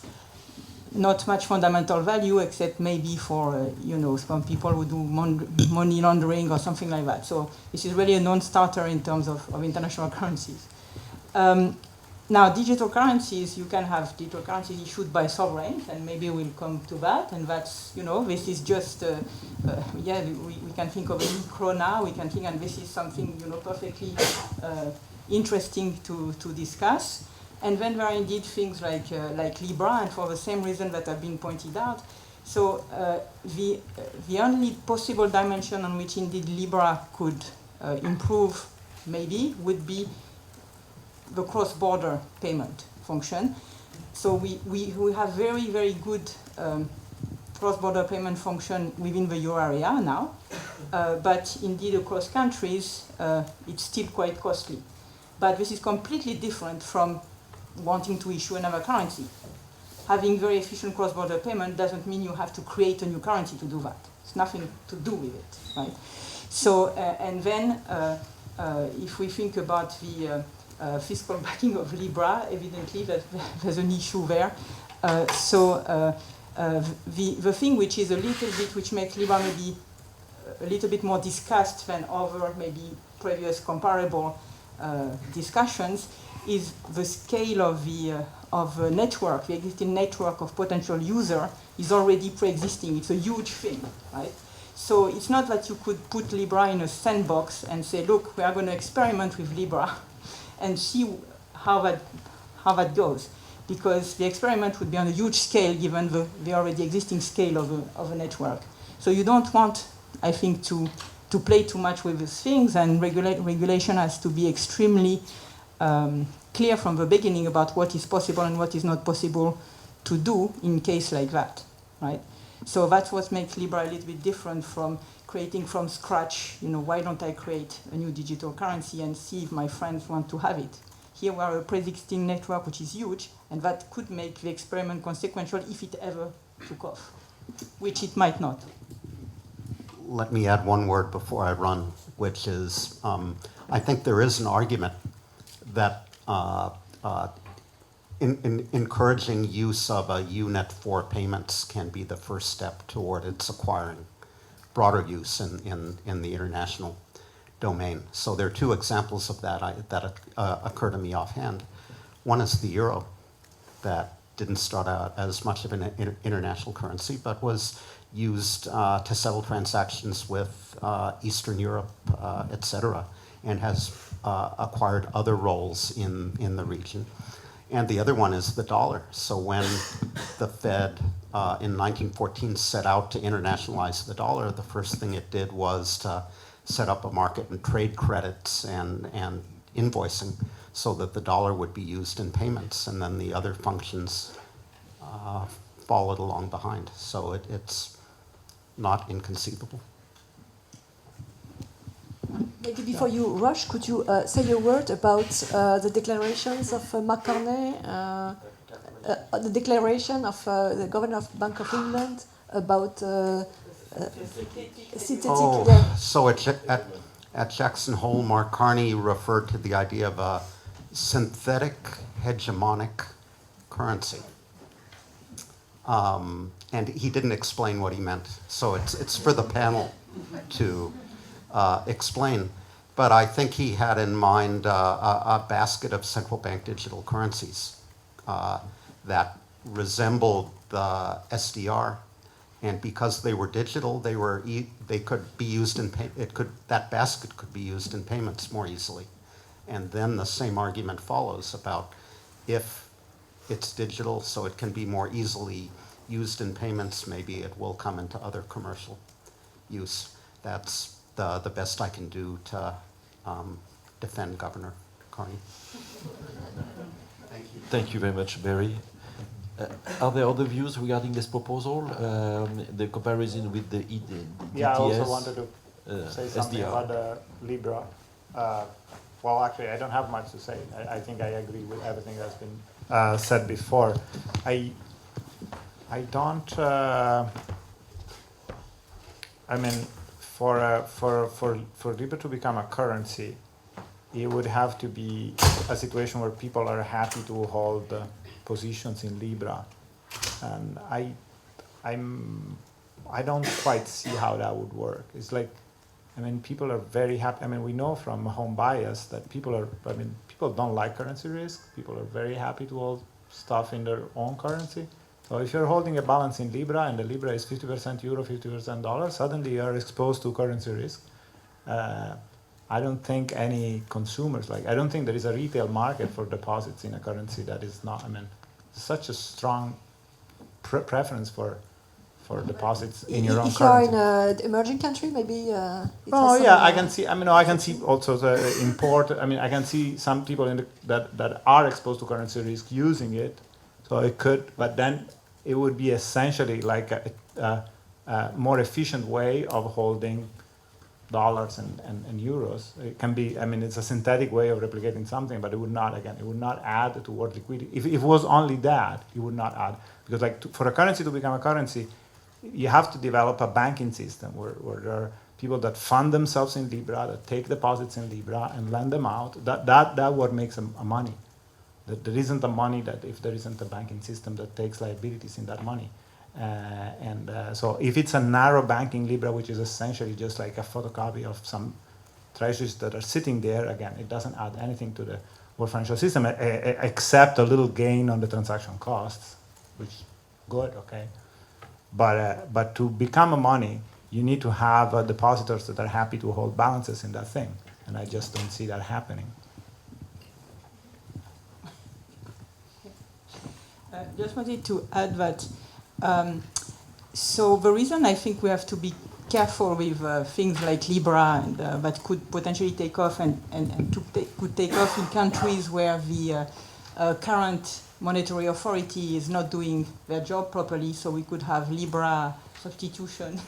not much fundamental value except maybe for, some people who do money laundering or something like that. So this is really a non-starter in terms of international currencies. Now, digital currencies, you can have digital currencies issued by sovereigns, and maybe we'll come to that, and that's, this is just, we can think of a krona, we can think, and this is something, perfectly interesting to discuss. And then there are indeed things like Libra, and for the same reason that have been pointed out. So the only possible dimension on which indeed Libra could improve, maybe, would be the cross-border payment function. So we have very, very good cross-border payment function within the euro area now, but indeed across countries, it's still quite costly. But this is completely different from wanting to issue another currency. Having very efficient cross-border payment doesn't mean you have to create a new currency to do that. It's nothing to do with it, right? So, and then if we think about the fiscal backing of Libra, evidently there's an issue there. The thing which is a little bit, which makes Libra maybe a little bit more discussed than other maybe previous comparable discussions is the scale of the network, the existing network of potential user is already pre-existing. It's a huge thing, right? So it's not that you could put Libra in a sandbox and say, look, we are going to experiment with Libra and see how that goes, because the experiment would be on a huge scale given the already existing scale of a network. So you don't want, I think, to play too much with these things, and regulation has to be extremely clear from the beginning about what is possible and what is not possible to do in case like that, right? So that's what makes Libra a little bit different from creating from scratch, why don't I create a new digital currency and see if my friends want to have it? Here we are a pre-existing network which is huge, and that could make the experiment consequential if it ever took off, which it might not. Let me add one word before I run, which is I think there is an argument that encouraging use of a UNet for payments can be the first step toward its acquiring broader use in the international domain. So there are two examples of that that occur to me offhand. One is the euro, that didn't start out as much of an international currency, but was used to settle transactions with Eastern Europe, etc., and has acquired other roles in the region. And the other one is the dollar. So when the Fed in 1914 set out to internationalize the dollar, the first thing it did was to set up a market in trade credits and invoicing so that the dollar would be used in payments, and then the other functions followed along behind. So it's not inconceivable. Maybe before you rush, could you say a word about the declarations of McCartney, the declaration of the governor of Bank of England about synthetic... So at Jackson Hole, Mark Carney referred to the idea of a synthetic hegemonic currency. And he didn't explain what he meant. So it's for the panel to explain. But I think he had in mind a basket of central bank digital currencies that resembled the SDR. And because they were digital, they could be used in that basket could be used in payments more easily. And then the same argument follows about if it's digital, so it can be more easily used in payments, maybe it will come into other commercial use. That's the best I can do to defend Governor Carney. Thank you. Thank you very much, Barry. Are there other views regarding this proposal? The comparison with the DTS? Yeah, I also wanted to say something SDR. about the Libra. Well, actually, I don't have much to say. I think I agree with everything that's been said before. I don't. I mean, for Libra to become a currency, it would have to be a situation where people are happy to hold positions in Libra, and I don't quite see how that would work. It's like, I mean, people are very happy. I mean, we know from home bias that people don't like currency risk. People are very happy to hold stuff in their own currency. So if you're holding a balance in Libra and the Libra is 50% euro, 50% dollar, suddenly you're exposed to currency risk. I don't think any consumers, I don't think there is a retail market for deposits in a currency that is not, I mean, such a strong preference for deposits in your own if you are currency. in an emerging country, maybe. Oh yeah, I can see. I mean, I can see also the import. I mean, I can see some people that are exposed to currency risk using it. So it could, but then it would be essentially like a more efficient way of holding dollars and euros. It can be. I mean, it's a synthetic way of replicating something, but it would not. Again, it would not add toward liquidity. If it was only that, it would not add, because for a currency to become a currency, you have to develop a banking system where there are people that fund themselves in Libra, that take deposits in Libra and lend them out. That what makes a money. That there isn't a money that if there isn't a banking system that takes liabilities in that money. So if it's a narrow banking Libra, which is essentially just like a photocopy of some treasuries that are sitting there, again, it doesn't add anything to the world financial system except a little gain on the transaction costs, which is good, okay. But to become a money, you need to have depositors that are happy to hold balances in that thing, and I just don't see that happening. Just wanted to add that. So the reason I think we have to be careful with things like Libra and, that could potentially take off and could take off in countries where the current monetary authority is not doing their job properly. So we could have Libra substitution,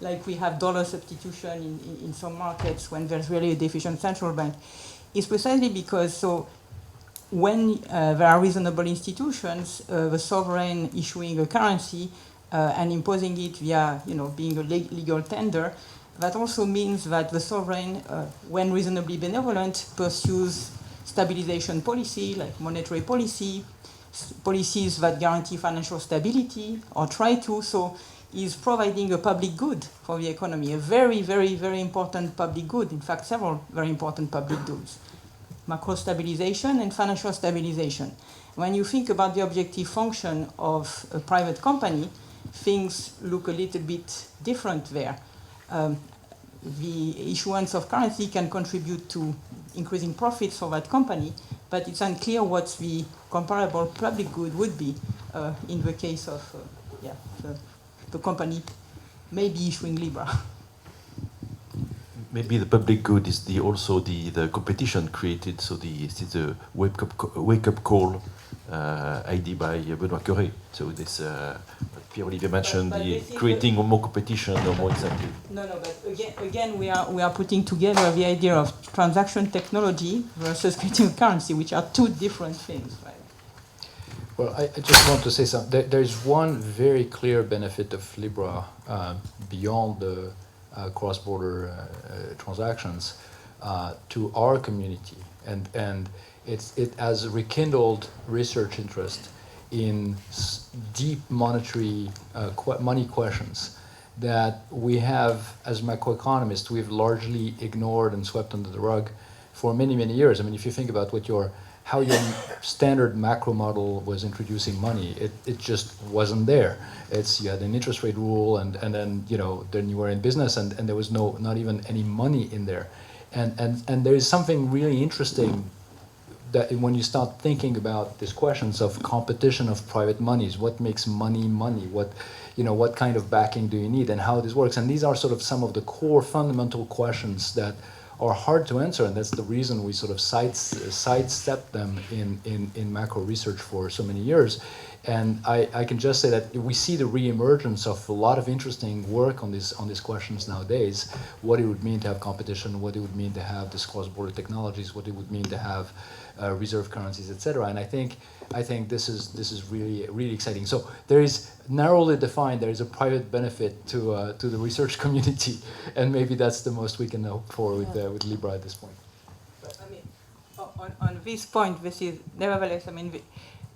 like we have dollar substitution in some markets when there's really a deficient central bank. It's precisely because when there are reasonable institutions, the sovereign issuing a currency and imposing it via, being a legal tender, that also means that the sovereign, when reasonably benevolent, pursues stabilization policy, like monetary policy, policies that guarantee financial stability, or try to, so is providing a public good for the economy, a very, very, very important public good, in fact, several very important public goods. Macro stabilization and financial stabilization. When you think about the objective function of a private company, things look a little bit different there. The issuance of currency can contribute to increasing profits for that company, but it's unclear what the comparable public good would be in the case of the company maybe issuing Libra. Maybe the public good is also the competition created, so the wake up call idea by Benoît Cœuré. So this Pierre-Olivier mentioned creating more competition or more incentive. No, but again we are putting together the idea of transaction technology versus creating a currency, which are two different things, right? Well, I just want to say something. There is one very clear benefit of Libra beyond the cross-border transactions to our community, and it has rekindled research interest in deep monetary money questions that we have, as macroeconomists, we've largely ignored and swept under the rug for many, many years. I mean, if you think about how your standard macro model was introducing money, it just wasn't there. You had an interest rate rule, and then then you were in business, and there was not even any money in there, and there is something really interesting that when you start thinking about these questions of competition of private monies, what makes money money? What kind of backing do you need, and how this works? And these are sort of some of the core fundamental questions that are hard to answer, and that's the reason we sort of sidestep them in macro research for so many years. And I can just say that we see the re-emergence of a lot of interesting work on these questions nowadays. What it would mean to have competition, what it would mean to have these cross-border technologies, what it would mean to have reserve currencies, etc. And I think this is really exciting. So there is narrowly defined, there is a private benefit to the research community, and maybe that's the most we can hope for with Libra at this point. But, I mean, on this point, this is nevertheless, I mean,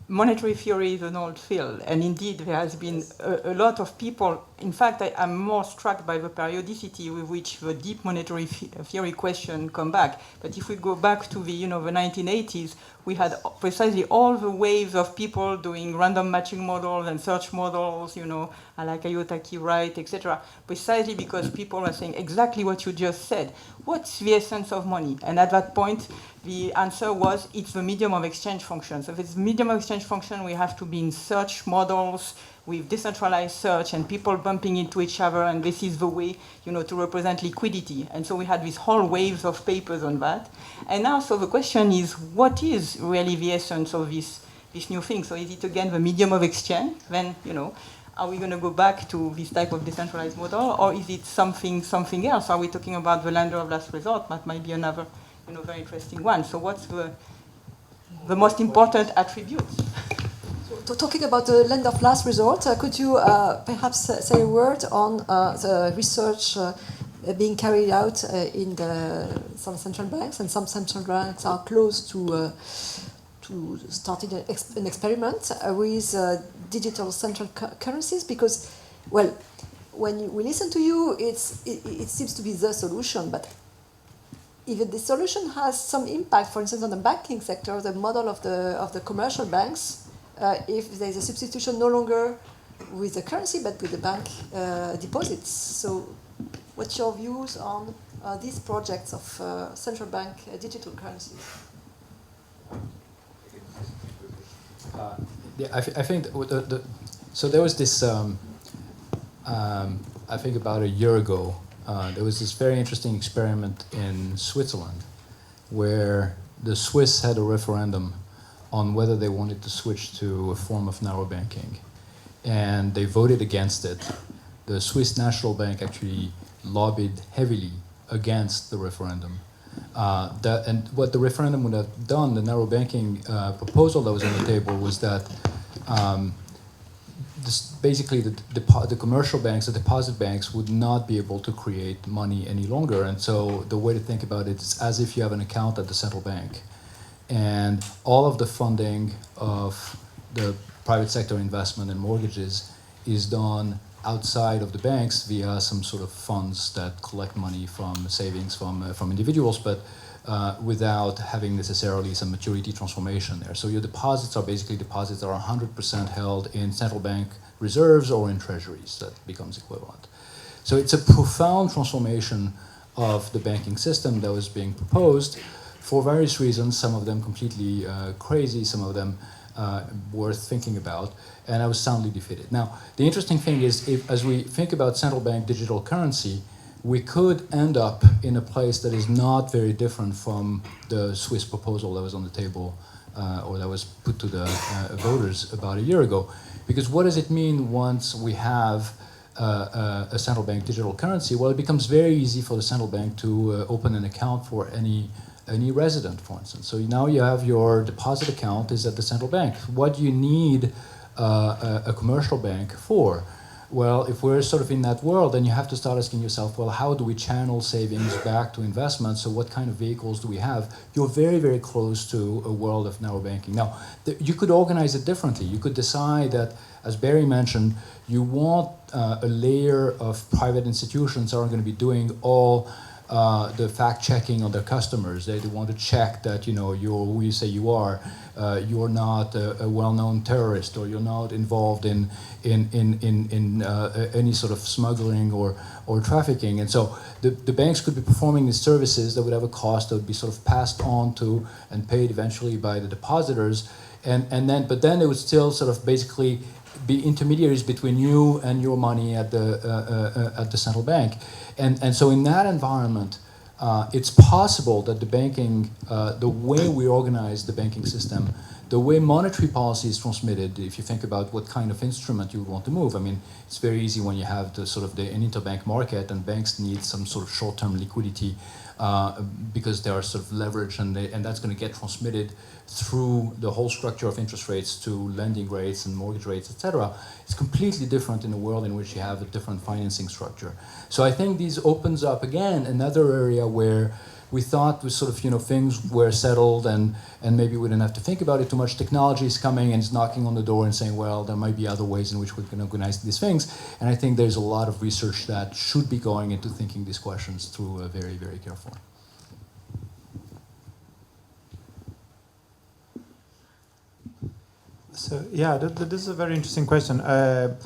monetary theory is an old field, and indeed there has been a lot of people. In fact, I'm more struck by the periodicity with which the deep monetary theory question come back. But if we go back to the 1980s, we had precisely all the waves of people doing random matching models and search models, a la Kiyotaki Wright, etc. Precisely because people were saying exactly what you just said. What's the essence of money? And at that point, the answer was it's the medium of exchange function. So if it's medium of exchange function, we have to be in search models with decentralized search and people bumping into each other, and this is the way, to represent liquidity. And so we had these whole waves of papers on that. And now, so the question is, what is really the essence of this new thing? So is it again the medium of exchange? Then, are we going to go back to this type of decentralized model, or is it something else? Are we talking about the lender of last resort? That might be another, very interesting one. So what's the most important attributes? So talking about the lender of last resort, could you perhaps say a word on the research being carried out in some central banks, and some central banks are close to starting an experiment with digital central currencies? Because, well, when we listen to you, it seems to be the solution, but even the solution has some impact, for instance, on the banking sector, the model of the commercial banks, if there's a substitution no longer with the currency but with the bank deposits. So what's your views on these projects of central bank digital currencies? I think so there was this, I think about a year ago, there was this very interesting experiment in Switzerland where the Swiss had a referendum on whether they wanted to switch to a form of narrow banking. And they voted against it. The Swiss National Bank actually lobbied heavily against the referendum. And what the referendum would have done, the narrow banking proposal that was on the table, was that basically the commercial banks, the deposit banks, would not be able to create money any longer. And so the way to think about it is as if you have an account at the central bank. And all of the funding of the private sector investment and mortgages is done outside of the banks via some sort of funds that collect money from savings from individuals, but without having necessarily some maturity transformation there. So your deposits are basically deposits that are 100% held in central bank reserves or in treasuries. That becomes equivalent. So it's a profound transformation of the banking system that was being proposed for various reasons, some of them completely crazy, some of them worth thinking about, and I was soundly defeated. Now, the interesting thing is, as we think about central bank digital currency, we could end up in a place that is not very different from the Swiss proposal that was on the table, or that was put to the voters about a year ago. Because what does it mean once we have a central bank digital currency? Well, it becomes very easy for the central bank to open an account for any resident, for instance. So now you have your deposit account is at the central bank. What do you need a commercial bank for? Well, if we're sort of in that world, then you have to start asking yourself, well, how do we channel savings back to investment? So what kind of vehicles do we have? You're very, very close to a world of narrow banking. Now, you could organize it differently. You could decide that, as Barry mentioned, you want a layer of private institutions that are going to be doing all the fact checking on their customers. They want to check that you're who you say you are. You're not a well-known terrorist, or you're not involved in any sort of smuggling or trafficking. And so the banks could be performing these services that would have a cost that would be sort of passed on to and paid eventually by the depositors. But then they would still sort of basically be intermediaries between you and your money at the central bank. And so in that environment, it's possible that the banking, the way we organize the banking system, the way monetary policy is transmitted, if you think about what kind of instrument you would want to move, I mean, it's very easy when you have an interbank market and banks need some sort of short-term liquidity because they are sort of leveraged, and that's going to get transmitted through the whole structure of interest rates to lending rates and mortgage rates, etc. It's completely different in a world in which you have a different financing structure. So I think this opens up again another area where we thought things were settled and maybe we didn't have to think about it too much. Technology is coming and it's knocking on the door and saying, well, there might be other ways in which we can organize these things. And I think there's a lot of research that should be going into thinking these questions through very, very carefully. So yeah, this is a very interesting question. I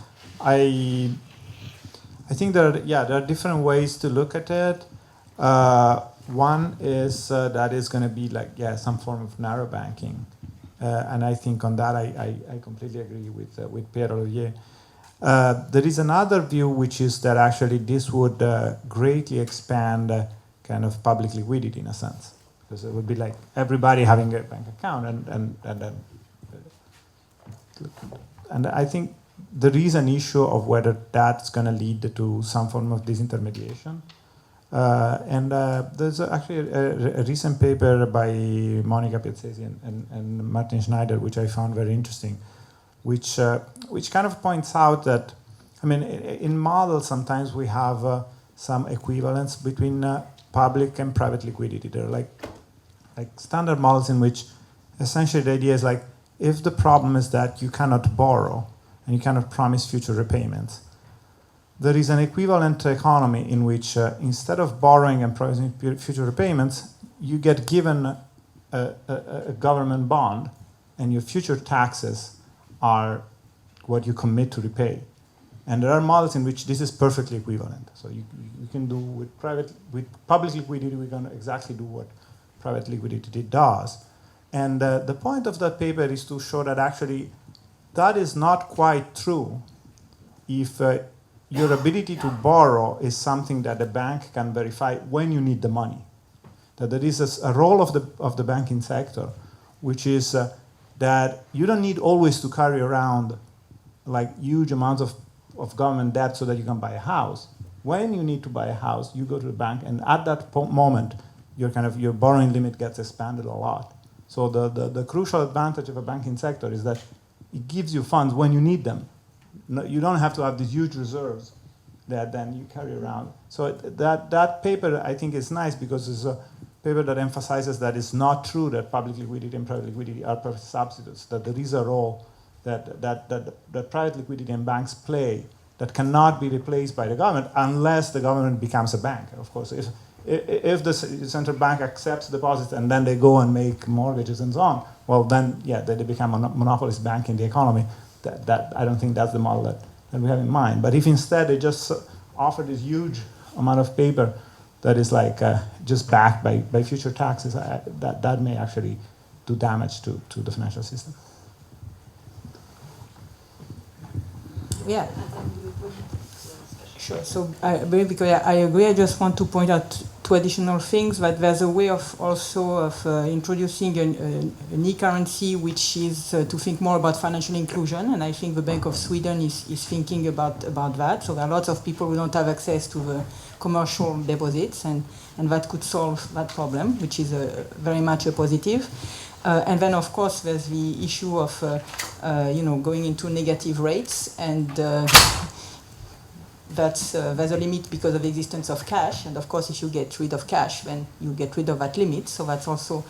think there are different ways to look at it. One is that is going to be some form of narrow banking, and I think on that I completely agree with Pierre-Olivier. There is another view, which is that actually this would greatly expand kind of public liquidity in a sense, because it would be like everybody having a bank account, and I think there is an issue of whether that's going to lead to some form of disintermediation. There's actually a recent paper by Monica Piazzesi and Martin Schneider, which I found very interesting, which kind of points out that, I mean, in models sometimes we have some equivalence between public and private liquidity. They're like standard models in which essentially the idea is if the problem is that you cannot borrow and you cannot promise future repayments, there is an equivalent economy in which instead of borrowing and promising future repayments, you get given a government bond and your future taxes are what you commit to repay. And there are models in which this is perfectly equivalent. So you can do with public liquidity, we're going to exactly do what private liquidity does. And the point of that paper is to show that actually that is not quite true if your ability to borrow is something that the bank can verify when you need the money. That there is a role of the banking sector, which is that you don't need always to carry around huge amounts of government debt so that you can buy a house. When you need to buy a house, you go to the bank, and at that moment, your borrowing limit gets expanded a lot. So the crucial advantage of a banking sector is that it gives you funds when you need them. You don't have to have these huge reserves that then you carry around. So that paper, I think, is nice because it's a paper that emphasizes that it's not true that public liquidity and private liquidity are perfect substitutes, that there is a role that private liquidity and banks play that cannot be replaced by the government unless the government becomes a bank. Of course, if the central bank accepts deposits and then they go and make mortgages and so on, well, then, they become a monopolist bank in the economy. That I don't think that's the model that we have in mind. But if instead they just offer this huge amount of paper that is just backed by future taxes, that may actually do damage to the financial system. Yeah. Sure. So because I agree, I just want to point out two additional things. That there's a way of introducing an e-currency, which is to think more about financial inclusion, and I think the Bank of Sweden is thinking about that. So there are lots of people who don't have access to the commercial deposits, and that could solve that problem, which is very much a positive. And then, of course, there's the issue of going into negative rates, and there's a limit because of the existence of cash. And of course, if you get rid of cash, then you get rid of that limit. So that's also,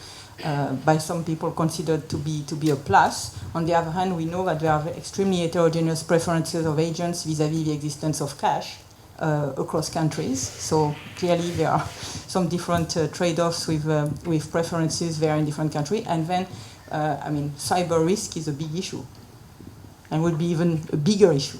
by some people, considered to be a plus. On the other hand, we know that there are extremely heterogeneous preferences of agents vis-à-vis the existence of cash. across countries. So clearly there are some different trade-offs with preferences there in different countries. And then, I mean, cyber risk is a big issue, and would be even a bigger issue